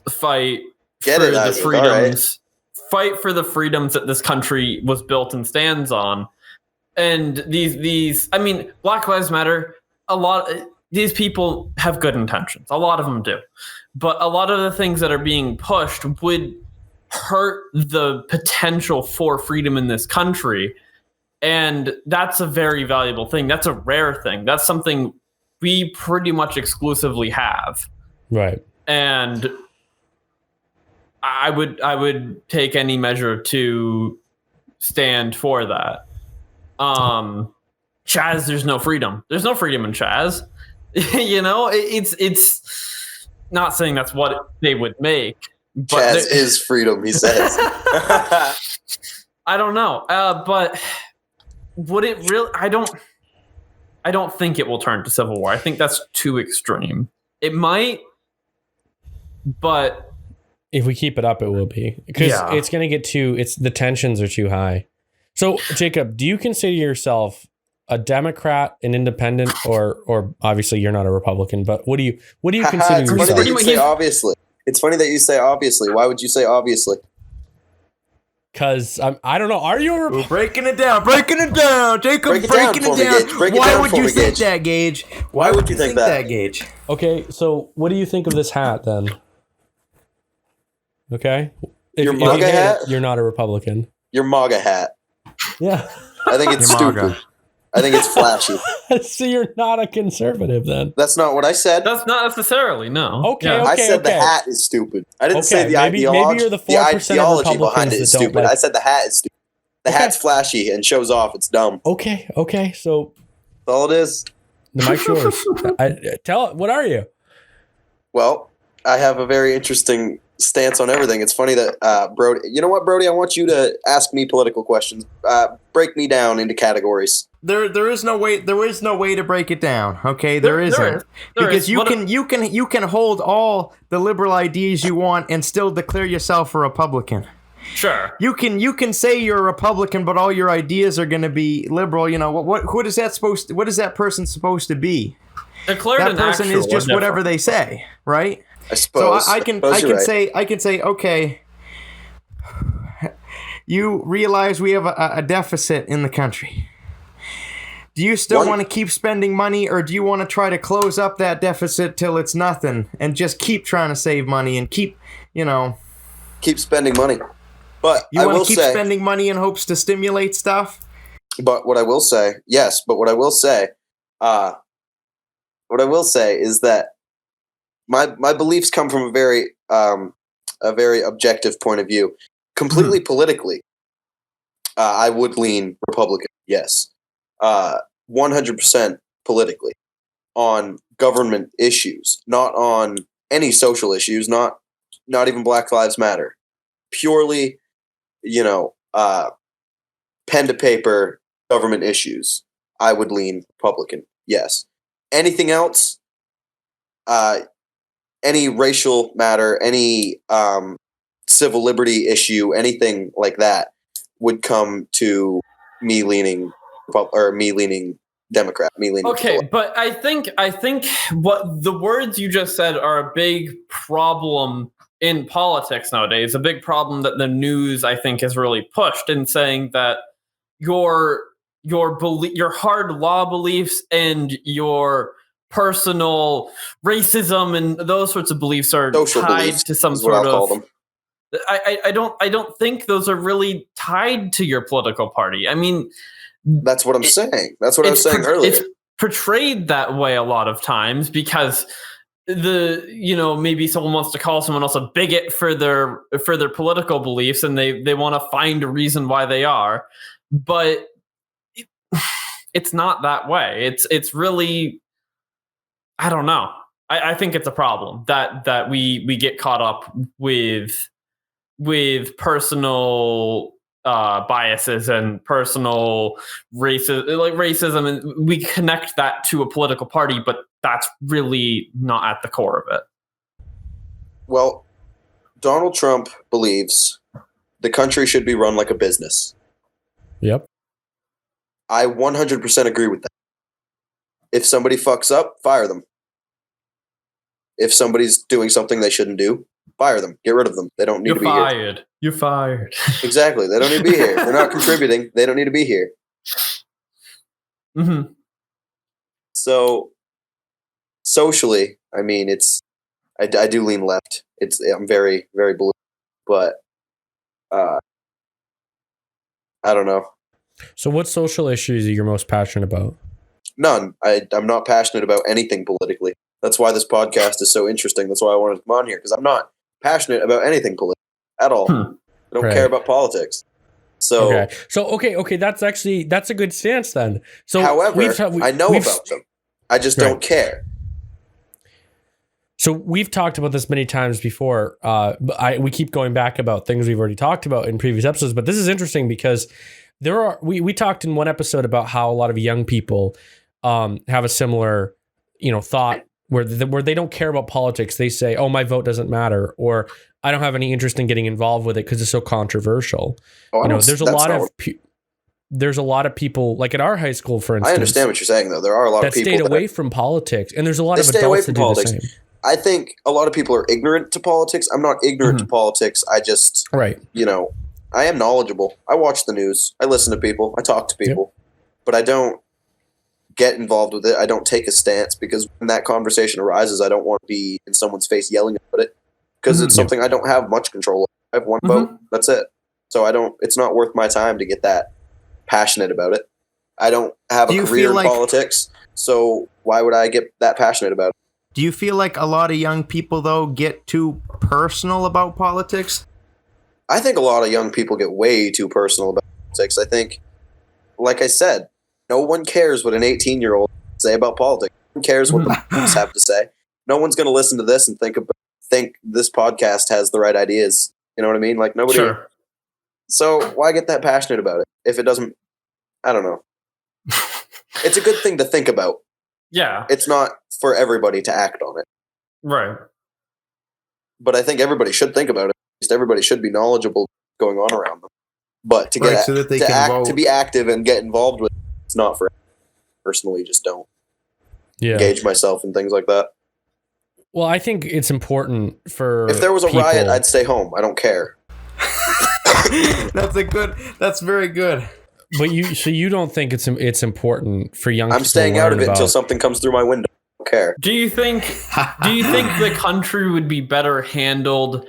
[SPEAKER 2] fight for the freedoms. Fight for the freedoms that this country was built and stands on. And these I mean, Black Lives Matter, these people have good intentions. A lot of them do. But a lot of the things that are being pushed would hurt the potential for freedom in this country. And that's a very valuable thing. That's a rare thing. That's something we pretty much exclusively have.
[SPEAKER 1] Right.
[SPEAKER 2] And I would take any measure to stand for that. Chaz, there's no freedom. There's no freedom in Chaz. It's not saying that's what they would make. But
[SPEAKER 4] Chaz is freedom, he says.
[SPEAKER 2] I don't know. But would it really? I don't think it will turn to civil war. I think that's too extreme. It might, but
[SPEAKER 1] if we keep it up, it will be, because it's going to get the tensions are too high. So, Jacob, do you consider yourself a Democrat, an independent, or obviously you're not a Republican, but what do you consider
[SPEAKER 4] It's funny
[SPEAKER 1] yourself?
[SPEAKER 4] that you say obviously. It's funny that you say obviously. Why would you say obviously?
[SPEAKER 1] Because I don't know. Are you a Republican?
[SPEAKER 3] We're breaking it down, Jacob.
[SPEAKER 4] Break it down
[SPEAKER 3] breaking
[SPEAKER 4] for
[SPEAKER 3] it
[SPEAKER 4] me,
[SPEAKER 3] down.
[SPEAKER 4] Gage. Break it
[SPEAKER 3] Why
[SPEAKER 4] down
[SPEAKER 3] would
[SPEAKER 4] for
[SPEAKER 3] you
[SPEAKER 4] me,
[SPEAKER 3] think
[SPEAKER 4] Gage.
[SPEAKER 3] that, Gage? Why would you think that, Gage?
[SPEAKER 1] Okay, so what do you think of this hat then? Okay,
[SPEAKER 4] Your
[SPEAKER 1] you
[SPEAKER 4] MAGA
[SPEAKER 1] hate
[SPEAKER 4] hat?
[SPEAKER 1] it, you're not a Republican.
[SPEAKER 4] Your MAGA hat.
[SPEAKER 1] Yeah.
[SPEAKER 4] I think it's
[SPEAKER 3] Your
[SPEAKER 4] stupid.
[SPEAKER 3] MAGA.
[SPEAKER 4] I think it's flashy.
[SPEAKER 1] So you're not a conservative then?
[SPEAKER 4] That's not what I said.
[SPEAKER 2] That's not necessarily, no.
[SPEAKER 1] Okay,
[SPEAKER 2] Yeah.
[SPEAKER 1] okay.
[SPEAKER 4] I said the hat is stupid. I didn't say
[SPEAKER 1] Okay,
[SPEAKER 4] the
[SPEAKER 1] maybe
[SPEAKER 4] ideology.
[SPEAKER 1] you're the
[SPEAKER 4] the
[SPEAKER 1] 4% of
[SPEAKER 4] ideology behind
[SPEAKER 1] Republicans
[SPEAKER 4] it is
[SPEAKER 1] that don't
[SPEAKER 4] stupid.
[SPEAKER 1] like-
[SPEAKER 4] I said the hat is stupid. The
[SPEAKER 1] Okay.
[SPEAKER 4] hat's flashy and shows off. It's dumb.
[SPEAKER 1] Okay. So
[SPEAKER 4] That's all it is.
[SPEAKER 1] the mic's yours. What are you?
[SPEAKER 4] Well, I have a very interesting stance on everything. It's funny that Brody. You know what, Brody? I want you to ask me political questions. Break me down into categories.
[SPEAKER 3] There is no way to break it down. Okay, there isn't. Because you can hold all the liberal ideas you want and still declare yourself a Republican.
[SPEAKER 2] Sure.
[SPEAKER 3] You can say you're a Republican, but all your ideas are going to be liberal. You know what is that person supposed to be?
[SPEAKER 2] Declared
[SPEAKER 3] That
[SPEAKER 2] an
[SPEAKER 3] person
[SPEAKER 2] actual
[SPEAKER 3] is just
[SPEAKER 2] or
[SPEAKER 3] whatever they
[SPEAKER 2] different.
[SPEAKER 3] say, right?
[SPEAKER 4] I suppose.
[SPEAKER 3] So I can say, okay, you realize we have a deficit in the country. Do you still want to keep spending money, or do you want to try to close up that deficit till it's nothing and just keep trying to save money and keep
[SPEAKER 4] spending money? But
[SPEAKER 3] you want to keep spending money in hopes to stimulate stuff?
[SPEAKER 4] But what I will say, yes. But what I will say is that my beliefs come from a very objective point of view. Completely politically, I would lean Republican. Yes, 100% politically on government issues, not on any social issues, not even Black Lives Matter. Purely, pen to paper government issues, I would lean Republican. Yes. Anything else? Any racial matter, any civil liberty issue, anything like that would come to me leaning Democrat.
[SPEAKER 2] Okay, but I think what the words you just said are a big problem in politics nowadays. A big problem that the news, I think, has really pushed in saying that your hard law beliefs and your personal racism and those sorts of beliefs are
[SPEAKER 4] social
[SPEAKER 2] tied
[SPEAKER 4] beliefs
[SPEAKER 2] to some
[SPEAKER 4] is what
[SPEAKER 2] sort
[SPEAKER 4] I'll call
[SPEAKER 2] of.
[SPEAKER 4] them.
[SPEAKER 2] I don't think those are really tied to your political party. I mean,
[SPEAKER 4] that's what I'm saying. That's what I was saying earlier.
[SPEAKER 2] It's portrayed that way a lot of times because maybe someone wants to call someone else a bigot for their political beliefs, and they want to find a reason why they are, but it's not that way. It's really, I don't know. I think it's a problem that we get caught up with personal biases and personal racism, and we connect that to a political party, but that's really not at the core of it.
[SPEAKER 4] Well, Donald Trump believes the country should be run like a business.
[SPEAKER 1] Yep.
[SPEAKER 4] I 100% agree with that. If somebody fucks up, fire them. If somebody's doing something they shouldn't do, fire them. Get rid of them. They don't need to be here.
[SPEAKER 2] You're fired.
[SPEAKER 4] Exactly. They don't need to be here. They're not contributing. They don't need to be here.
[SPEAKER 2] Mm-hmm.
[SPEAKER 4] So, socially, I mean, I do lean left. I'm very, very blue, but I don't know.
[SPEAKER 1] So what social issues are you most passionate about?
[SPEAKER 4] None. I'm not passionate about anything politically. That's why this podcast is so interesting. That's why I wanted to come on here, because I'm not passionate about anything political at all. I don't care about politics. So
[SPEAKER 1] okay. That's a good stance then. So
[SPEAKER 4] however, I know about them. I just don't care.
[SPEAKER 1] So we've talked about this many times before. We keep going back about things we've already talked about in previous episodes, but this is interesting because we talked in one episode about how a lot of young people have a similar, thought where they don't care about politics. They say, "Oh, my vote doesn't matter," or "I don't have any interest in getting involved with it because it's so controversial." There's a lot of there's a lot of people, like at our high school, for instance.
[SPEAKER 4] I understand what you're saying, though. There are a lot of people
[SPEAKER 1] that stayed away from politics, and there's a lot of
[SPEAKER 4] stay away
[SPEAKER 1] adults
[SPEAKER 4] from
[SPEAKER 1] that do
[SPEAKER 4] politics.
[SPEAKER 1] the same.
[SPEAKER 4] I think a lot of people are ignorant to politics. I'm not ignorant to politics. I just,
[SPEAKER 1] Right.
[SPEAKER 4] I am knowledgeable. I watch the news. I listen to people. I talk to people. But I don't get involved with it. I don't take a stance because when that conversation arises, I don't want to be in someone's face yelling about it because it's something I don't have much control over. I have one vote. That's it. So it's not worth my time to get that passionate about it. I don't have a career in politics, so why would I get that passionate about it?
[SPEAKER 3] Do you feel like a lot of young people, though, get too personal about politics?
[SPEAKER 4] I think a lot of young people get way too personal about politics. I think, like I said, no one cares what an 18-year-old say about politics. No one cares what the police have to say. No one's going to listen to this and think this podcast has the right ideas. You know what I mean? Like nobody.
[SPEAKER 2] Sure.
[SPEAKER 4] So why get that passionate about it if it doesn't? I don't know. It's a good thing to think about.
[SPEAKER 2] Yeah.
[SPEAKER 4] It's not for everybody to act on it.
[SPEAKER 2] Right.
[SPEAKER 4] But I think everybody should think about it. At least everybody should be knowledgeable going on around them. But to get
[SPEAKER 3] so that they can vote.
[SPEAKER 4] To be active and get involved with it, it's not for everybody. Personally, just don't engage myself in things like that.
[SPEAKER 1] Well, I think it's important for
[SPEAKER 4] if there was a riot, I'd stay home. I don't care.
[SPEAKER 3] That's very good.
[SPEAKER 1] But you don't think it's important for young people?
[SPEAKER 4] I'm staying out of it until something comes through my window. I don't care.
[SPEAKER 2] Do you think the country would be better handled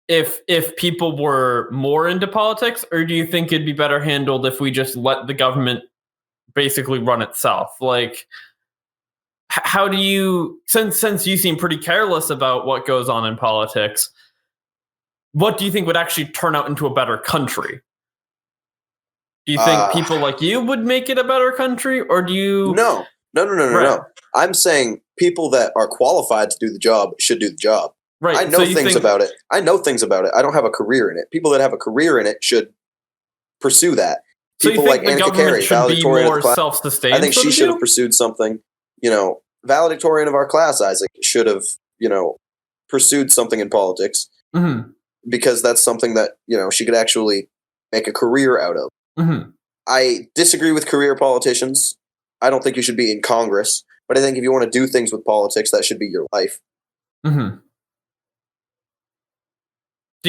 [SPEAKER 2] if people were more into politics, or do you think it'd be better handled if we just let the government basically run itself? Like, how do you, since you seem pretty careless about what goes on in politics, what do you think would actually turn out into a better country? Do you think people like you would make it a better country, or do you?
[SPEAKER 4] No. I'm saying people that are qualified to do the job should do the job.
[SPEAKER 2] Right.
[SPEAKER 4] I know things about it. I don't have a career in it. People that have a career in it should pursue that. People like Annika Carey, valedictorian of the class.
[SPEAKER 2] Self-sustained.
[SPEAKER 4] I think she should have pursued something. Valedictorian of our class, Isaac, should have, pursued something in politics because that's something that, she could actually make a career out of. I disagree with career politicians. I don't think you should be in Congress, but I think if you want to do things with politics, that should be your life.
[SPEAKER 2] Do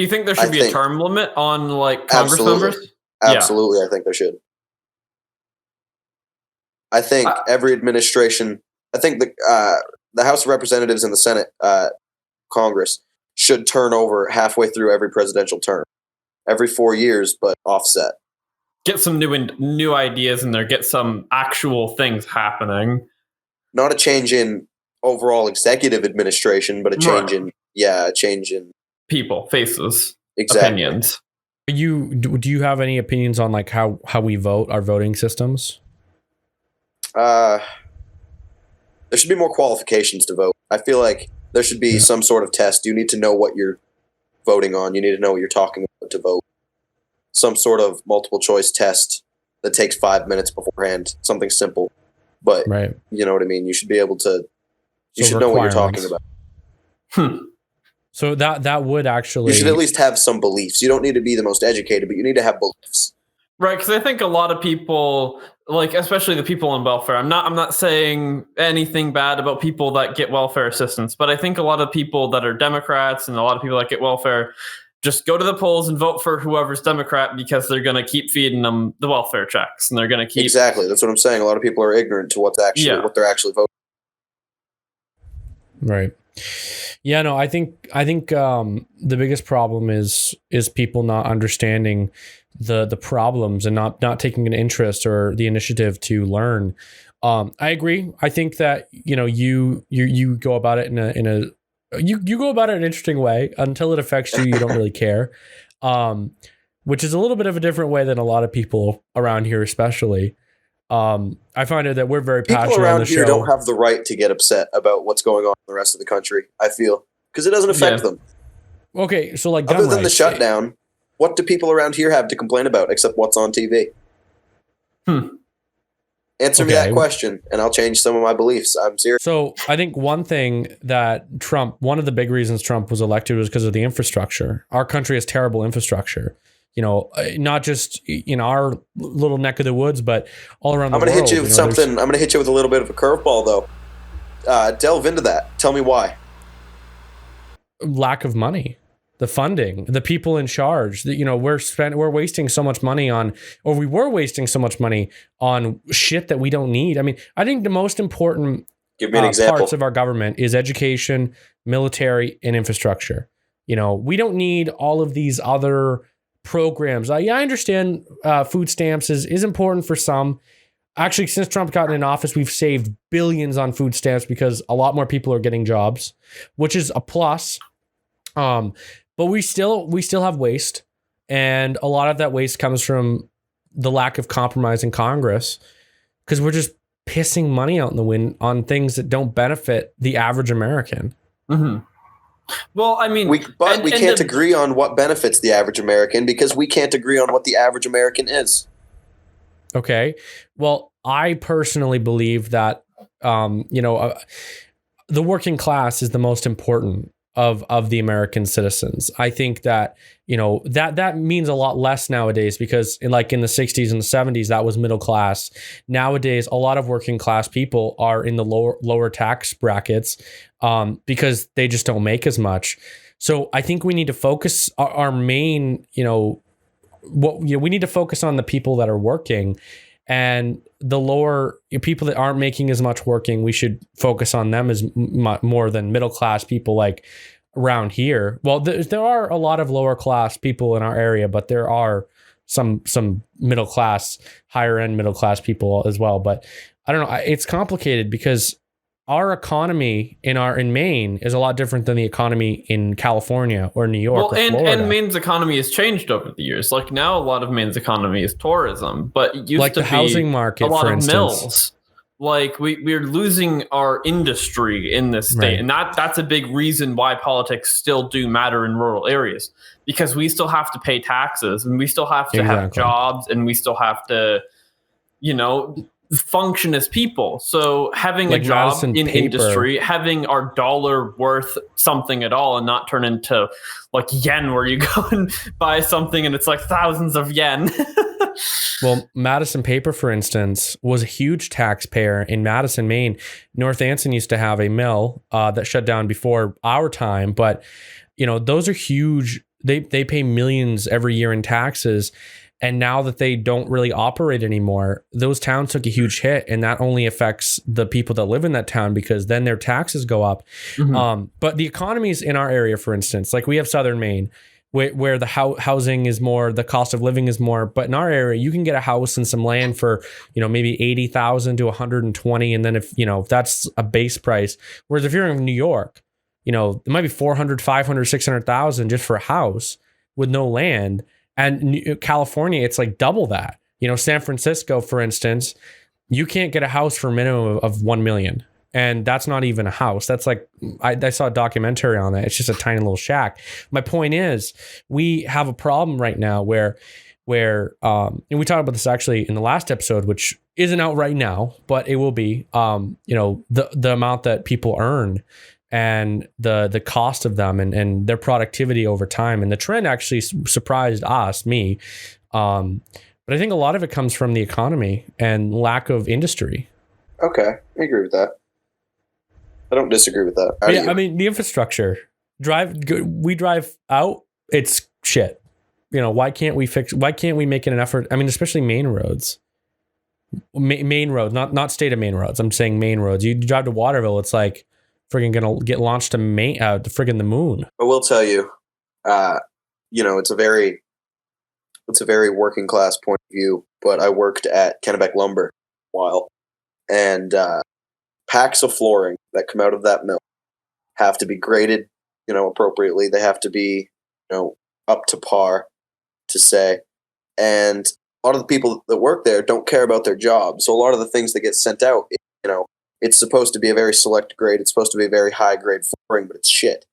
[SPEAKER 2] you think there should be a term limit on Congress members?
[SPEAKER 4] Absolutely, yeah. I think there should. I think every administration, I think the House of Representatives and the Senate, Congress, should turn over halfway through every presidential term, every 4 years, but offset.
[SPEAKER 2] Get some new ideas in there. Get some actual things happening.
[SPEAKER 4] Not a change in overall executive administration, but a change in
[SPEAKER 2] people, faces,
[SPEAKER 4] exactly.
[SPEAKER 2] Opinions.
[SPEAKER 1] Do you have any opinions on how we vote, our voting systems?
[SPEAKER 4] There should be more qualifications to vote. I feel like there should be some sort of test. You need to know what you're voting on. You need to know what you're talking about to vote. Some sort of multiple choice test that takes 5 minutes beforehand. Something simple, but you know what I mean. You should be able to. You should know what you're talking about.
[SPEAKER 1] So that would actually.
[SPEAKER 4] You should at least have some beliefs. You don't need to be the most educated, but you need to have beliefs.
[SPEAKER 2] Right, because I think a lot of people, especially the people on welfare. I'm not saying anything bad about people that get welfare assistance, but I think a lot of people that are Democrats and a lot of people that get welfare just go to the polls and vote for whoever's Democrat because they're going to keep feeding them the welfare checks and they're going to keep.
[SPEAKER 4] Exactly, that's what I'm saying. A lot of people are ignorant to what they're actually voting.
[SPEAKER 1] Right. Yeah. No. I think the biggest problem is people not understanding the problems and not taking an interest or the initiative to learn. I agree. I think that you go about it you go about it in an interesting way. Until it affects you, you don't really care, which is a little bit of a different way than a lot of people around here, especially. I find it that we're very passionate on the show.
[SPEAKER 4] People around here don't have the right to get upset about what's going on in the rest of the country, I feel, because it doesn't affect them.
[SPEAKER 1] Okay, so
[SPEAKER 4] other than the shutdown, what do people around here have to complain about except what's on TV? Answer me that question, and I'll change some of my beliefs. I'm serious.
[SPEAKER 1] So I think one of the big reasons Trump was elected was because of the infrastructure. Our country has terrible infrastructure. not just in our little neck of the woods, but all around the world.
[SPEAKER 4] I'm going to hit you with something. I'm going to hit you with a little bit of a curveball, though. Delve into that. Tell me why.
[SPEAKER 1] Lack of money, the funding, the people in charge. We're wasting so much money on, or we were wasting so much money on shit that we don't need. I mean, I think the most important
[SPEAKER 4] Give me an example.
[SPEAKER 1] Parts of our government is education, military, and infrastructure. We don't need all of these other programs. I understand food stamps is important for some. Actually, since Trump got in office, we've saved billions on food stamps because a lot more people are getting jobs, which is a plus. But we still have waste, and a lot of that waste comes from the lack of compromise in Congress, because we're just pissing money out in the wind on things that don't benefit the average American.
[SPEAKER 2] Mm-hmm. Well, I mean,
[SPEAKER 4] we can't agree on what benefits the average American, because we can't agree on what the average American is.
[SPEAKER 1] Okay. Well, I personally believe that, the working class is the most important of the American citizens. I think that, that means a lot less nowadays, because in the 60s and the 70s, that was middle class. Nowadays, a lot of working class people are in the lower tax brackets, because they just don't make as much. So I think we need to focus our main, we need to focus on the people that are working, and the lower people that aren't making as much working, we should focus on them as more than middle class people like around here. Well, there are a lot of lower class people in our area, but there are some middle class, higher end middle class people as well. But I don't know. It's complicated because our economy in Maine is a lot different than the economy in California or New York or Florida.
[SPEAKER 2] And Maine's economy has changed over the years. Like now, a lot of Maine's economy is tourism, but it used to
[SPEAKER 1] the housing market,
[SPEAKER 2] a lot
[SPEAKER 1] for
[SPEAKER 2] of
[SPEAKER 1] instance.
[SPEAKER 2] mills. Like we're losing our industry in this state, right. And that's a big reason why politics still do matter in rural areas, because we still have to pay taxes, and we still have to have jobs, and we still have to, function as people. So having a job
[SPEAKER 1] Madison
[SPEAKER 2] in
[SPEAKER 1] paper.
[SPEAKER 2] Industry, having our dollar worth something at all, and not turn into like yen, where you go and buy something and it's like thousands of yen.
[SPEAKER 1] Well, Madison Paper, for instance, was a huge taxpayer in Madison, Maine. North Anson used to have a mill that shut down before our time, but those are huge. They pay millions every year in taxes. And now that they don't really operate anymore, those towns took a huge hit, and that only affects the people that live in that town, because then their taxes go up. Mm-hmm. But the economies in our area, for instance, like we have Southern Maine, where the housing is more, the cost of living is more. But in our area, you can get a house and some land for, maybe 80,000 to 120. And then if that's a base price. Whereas if you're in New York, it might be 400, 500, 600,000 just for a house with no land. And California, it's like double that. San Francisco, for instance, you can't get a house for a minimum of 1 million. And that's not even a house. That's like, I saw a documentary on that. It's just a tiny little shack. My point is, we have a problem right now where and we talked about this actually in the last episode, which isn't out right now, but it will be, the amount that people earn and the cost of them and their productivity over time. And the trend actually surprised me. But I think a lot of it comes from the economy and lack of industry.
[SPEAKER 4] Okay, I agree with that. I don't disagree with that.
[SPEAKER 1] Yeah, I mean, the infrastructure. We drive out, it's shit. Why can't we make an effort? I mean, especially main roads. Main roads, not state of Maine roads. I'm saying main roads. You drive to Waterville, it's like friggin' gonna get launched to friggin' the moon.
[SPEAKER 4] I will tell you, it's a very working class point of view, but I worked at Kennebec Lumber a while, and packs of flooring that come out of that mill have to be graded, appropriately. They have to be, up to par, to say. And a lot of the people that work there don't care about their job. So a lot of the things that get sent out, it's supposed to be a very select grade. It's supposed to be a very high grade flooring, but it's shit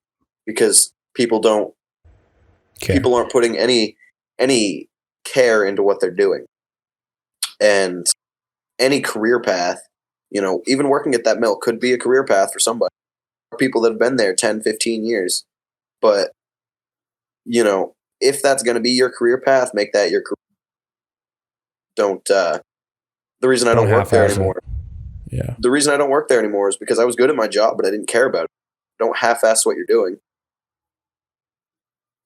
[SPEAKER 4] because people aren't putting any care into what they're doing. And any career path, even working at that mill could be a career path for somebody. People that have been there 10, 15 years. But, if that's going to be your career path, make that your career. Don't. The reason I don't work there anymore.
[SPEAKER 1] Yeah.
[SPEAKER 4] The reason I don't work there anymore is because I was good at my job, but I didn't care about it. Don't half-ass what you're doing.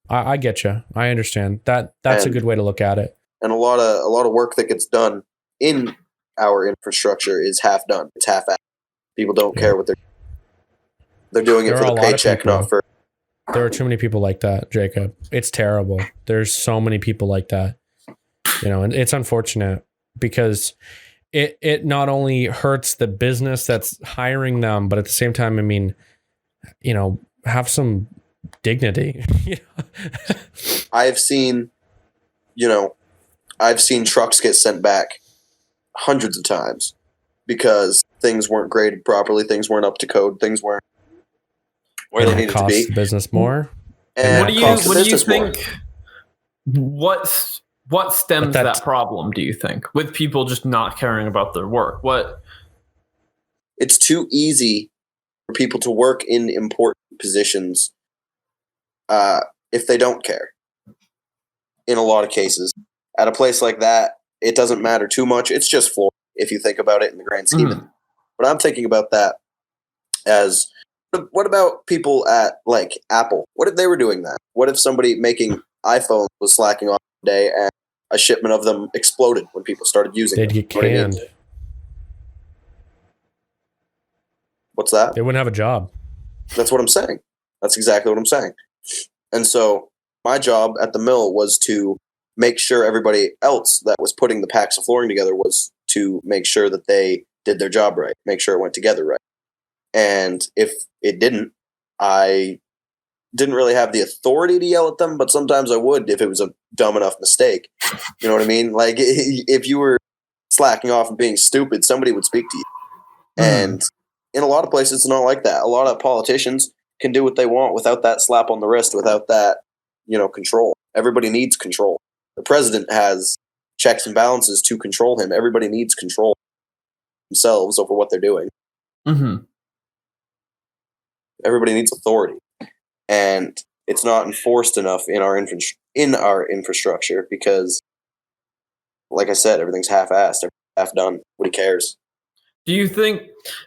[SPEAKER 1] I get you. I understand that's a good way to look at it.
[SPEAKER 4] And a lot of work that gets done in our infrastructure is half done. It's half-assed. People don't care what they're doing it for the paycheck, not for.
[SPEAKER 1] There are too many people like that, Jacob. It's terrible. There's so many people like that. And it's unfortunate because it not only hurts the business that's hiring them, but at the same time, I mean, have some dignity.
[SPEAKER 4] I've seen trucks get sent back hundreds of times because things weren't graded properly, things weren't up to code, things weren't where they needed to be.
[SPEAKER 1] The business more.
[SPEAKER 2] And what do you think? What stems that problem? Do you think with people just not caring about their work?
[SPEAKER 4] It's too easy for people to work in important positions if they don't care. In a lot of cases, at a place like that, it doesn't matter too much. It's just floor if you think about it in the grand scheme. Mm. But I'm thinking about that as, what about people at like Apple? What if they were doing that? What if somebody making iPhones was slacking off one day and a shipment of them exploded when people started using them?
[SPEAKER 1] They'd get canned.
[SPEAKER 4] What's that?
[SPEAKER 1] They wouldn't have a job.
[SPEAKER 4] That's what I'm saying. That's exactly what I'm saying. And so my job at the mill was to make sure everybody else that was putting the packs of flooring together was to make sure that they did their job right, make sure it went together right. And if it didn't, I didn't really have the authority to yell at them, but sometimes I would if it was a dumb enough mistake. You know what I mean? Like if you were slacking off and being stupid, somebody would speak to you. And in a lot of places, it's not like that. A lot of politicians can do what they want without that slap on the wrist, without that, control. Everybody needs control. The president has checks and balances to control him. Everybody needs control themselves over what they're doing.
[SPEAKER 2] Mm-hmm.
[SPEAKER 4] Everybody needs authority, and it's not enforced enough in our infrastructure because, like I said, everything's half-assed, half done. Nobody cares.
[SPEAKER 2] Do you think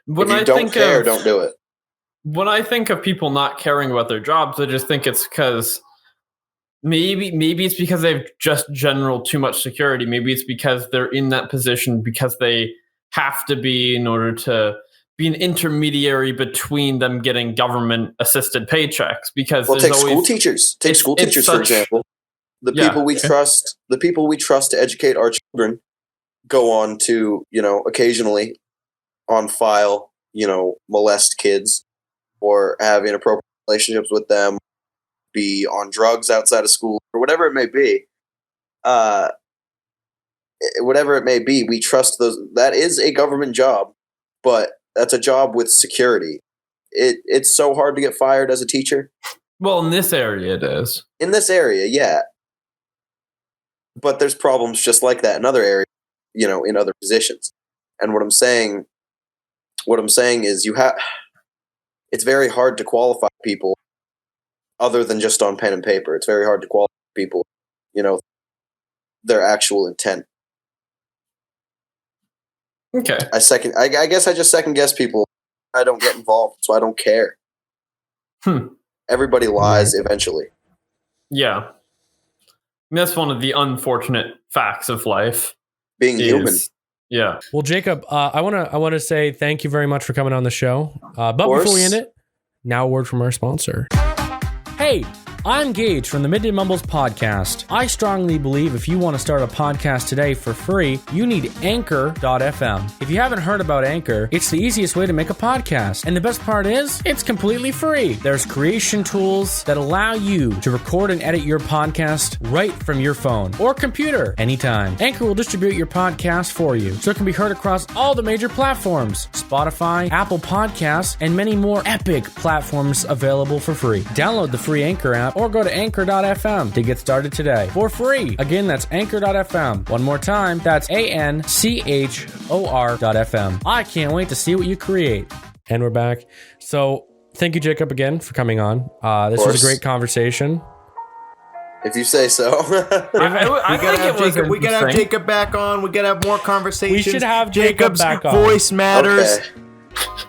[SPEAKER 4] if you don't care, don't do it?
[SPEAKER 2] When I think of people not caring about their jobs, I just think it's because maybe it's because they have just general too much security. Maybe it's because they're in that position because they have to be in order to be an intermediary between them getting government assisted paychecks. Because
[SPEAKER 4] take school teachers. Take school teachers, for example. The people we trust to educate our children go on to, occasionally on file, molest kids or have inappropriate relationships with them, be on drugs outside of school, or whatever it may be. Whatever it may be, we trust those. That is a government job, but that's a job with security. It's so hard to get fired as a teacher.
[SPEAKER 2] Well, in this area, it is. In
[SPEAKER 4] this area, yeah. But there's problems just like that in other areas, in other positions. And what I'm saying is it's very hard to qualify people other than just on pen and paper. It's very hard to qualify people, their actual intent.
[SPEAKER 2] Okay.
[SPEAKER 4] I guess I just second guess people. I don't get involved, so I don't care. Everybody lies eventually.
[SPEAKER 2] Yeah. That's one of the unfortunate facts of life.
[SPEAKER 4] Being human.
[SPEAKER 2] Yeah.
[SPEAKER 1] Well, Jacob, I want to say thank you very much for coming on the show. But before we end it, now a word from our sponsor. Hey, I'm Gage from the Midday Mumbles Podcast. I strongly believe if you want to start a podcast today for free, you need Anchor.fm. If you haven't heard about Anchor, it's the easiest way to make a podcast. And the best part is, it's completely free. There's creation tools that allow you to record and edit your podcast right from your phone or computer anytime. Anchor will distribute your podcast for you, so it can be heard across all the major platforms: Spotify, Apple Podcasts, and many more epic platforms available for free. Download the free Anchor app or go to Anchor.fm to get started today for free. Again, that's Anchor.fm. One more time, that's ANCHOR.fm. I can't wait to see what you create. And we're back. So thank you, Jacob, again for coming on. This was a great conversation.
[SPEAKER 4] If you say so.
[SPEAKER 3] We gotta have Jacob back on. We gotta have more conversations.
[SPEAKER 1] We should have Jacob
[SPEAKER 3] Jacob's
[SPEAKER 1] back on.
[SPEAKER 3] voice matters.
[SPEAKER 4] Okay.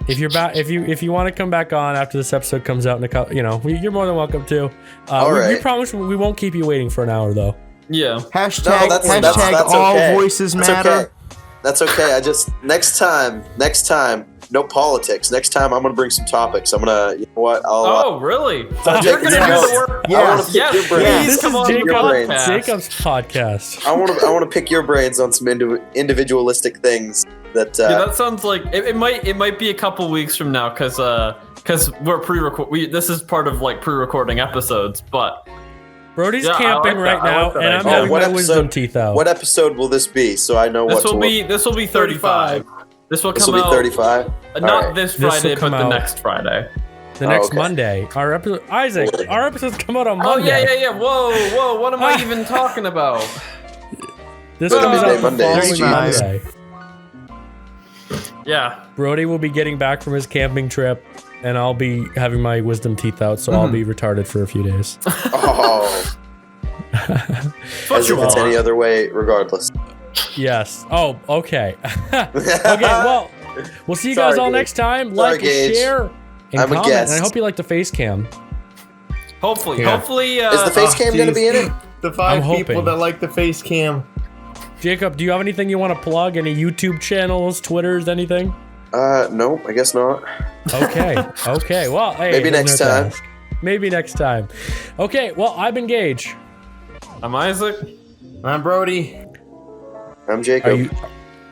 [SPEAKER 1] If you're back, if you want to come back on after this episode comes out in a couple, you're more than welcome to.
[SPEAKER 4] All
[SPEAKER 1] we
[SPEAKER 4] right.
[SPEAKER 1] promise we won't keep you waiting for an hour though.
[SPEAKER 2] Yeah.
[SPEAKER 3] Hashtag
[SPEAKER 4] that's
[SPEAKER 3] all
[SPEAKER 4] okay.
[SPEAKER 3] voices
[SPEAKER 4] That's
[SPEAKER 3] matter.
[SPEAKER 4] okay. That's okay. I just next time, no politics. Next time, I'm gonna bring some topics. I'm gonna, you know what?
[SPEAKER 2] Oh, really?
[SPEAKER 4] Jake,
[SPEAKER 2] You're gonna do the work.
[SPEAKER 3] Yeah.
[SPEAKER 4] I want to pick your brains.
[SPEAKER 1] This
[SPEAKER 2] come
[SPEAKER 1] is
[SPEAKER 2] on your podcast.
[SPEAKER 1] Jacob's podcast.
[SPEAKER 4] I want to pick your brains on some individualistic things that.
[SPEAKER 2] Yeah, that sounds like it might be a couple weeks from now because we're pre-record. This is part of like pre-recording episodes, but
[SPEAKER 1] Brody's
[SPEAKER 2] Yeah, I
[SPEAKER 1] camping
[SPEAKER 2] like
[SPEAKER 1] right
[SPEAKER 2] that. I
[SPEAKER 1] now,
[SPEAKER 2] like that
[SPEAKER 1] and I'm
[SPEAKER 2] idea.
[SPEAKER 1] having
[SPEAKER 4] what
[SPEAKER 1] my wisdom
[SPEAKER 4] episode-
[SPEAKER 1] teeth out.
[SPEAKER 4] What episode will this be? So I know
[SPEAKER 2] this
[SPEAKER 4] what
[SPEAKER 2] will
[SPEAKER 4] to
[SPEAKER 2] be 35. This will
[SPEAKER 4] This
[SPEAKER 2] come
[SPEAKER 4] will be
[SPEAKER 2] out
[SPEAKER 4] 35.
[SPEAKER 2] not
[SPEAKER 4] Alright.
[SPEAKER 2] this
[SPEAKER 1] This will
[SPEAKER 2] Friday, but
[SPEAKER 1] come
[SPEAKER 2] the
[SPEAKER 1] out-
[SPEAKER 2] next Friday.
[SPEAKER 1] The next
[SPEAKER 4] okay.
[SPEAKER 1] Monday, our episode, Isaac, our episodes come out on
[SPEAKER 2] Oh
[SPEAKER 1] Monday.
[SPEAKER 2] yeah. Whoa. What am I even talking about?
[SPEAKER 1] This
[SPEAKER 2] It's
[SPEAKER 1] comes
[SPEAKER 2] Midday
[SPEAKER 1] out the
[SPEAKER 4] Mondays,
[SPEAKER 1] following
[SPEAKER 3] Jesus.
[SPEAKER 1] Monday.
[SPEAKER 2] Yeah.
[SPEAKER 1] Brody will be getting back from his camping trip, and I'll be having my wisdom teeth out, so I'll be retarded for a few days.
[SPEAKER 4] Oh,
[SPEAKER 2] What
[SPEAKER 4] as
[SPEAKER 2] you
[SPEAKER 4] if it's
[SPEAKER 2] want.
[SPEAKER 4] any other way, regardless.
[SPEAKER 1] Yes. Oh, okay. Okay, well, we'll see you guys
[SPEAKER 4] Sorry,
[SPEAKER 1] all
[SPEAKER 4] Gage.
[SPEAKER 1] next time.
[SPEAKER 4] Sorry,
[SPEAKER 1] Like,
[SPEAKER 4] Gage.
[SPEAKER 1] share, and
[SPEAKER 4] I'm a
[SPEAKER 1] comment.
[SPEAKER 4] guest.
[SPEAKER 1] And I hope you like the face cam.
[SPEAKER 2] Hopefully.
[SPEAKER 1] Yeah.
[SPEAKER 4] Is the face cam going to be in it?
[SPEAKER 3] The 5
[SPEAKER 1] I'm
[SPEAKER 3] people
[SPEAKER 1] hoping.
[SPEAKER 3] that like the face cam.
[SPEAKER 1] Jacob, do you have anything you want to plug? Any YouTube channels, Twitters, anything?
[SPEAKER 4] No, I guess not.
[SPEAKER 1] Okay. Okay. Well, hey,
[SPEAKER 4] Maybe
[SPEAKER 1] it doesn't
[SPEAKER 4] next
[SPEAKER 1] hurt to
[SPEAKER 4] time.
[SPEAKER 1] ask. Maybe next time. Okay. Well, I've been Gage.
[SPEAKER 2] I'm Isaac.
[SPEAKER 3] I'm Brody.
[SPEAKER 4] I'm
[SPEAKER 1] Are
[SPEAKER 4] Jacob.
[SPEAKER 1] you?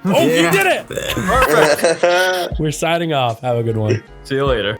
[SPEAKER 1] Oh,
[SPEAKER 3] Yeah.
[SPEAKER 1] you did it!
[SPEAKER 2] Perfect.
[SPEAKER 1] We're signing off. Have a good one.
[SPEAKER 2] See you later.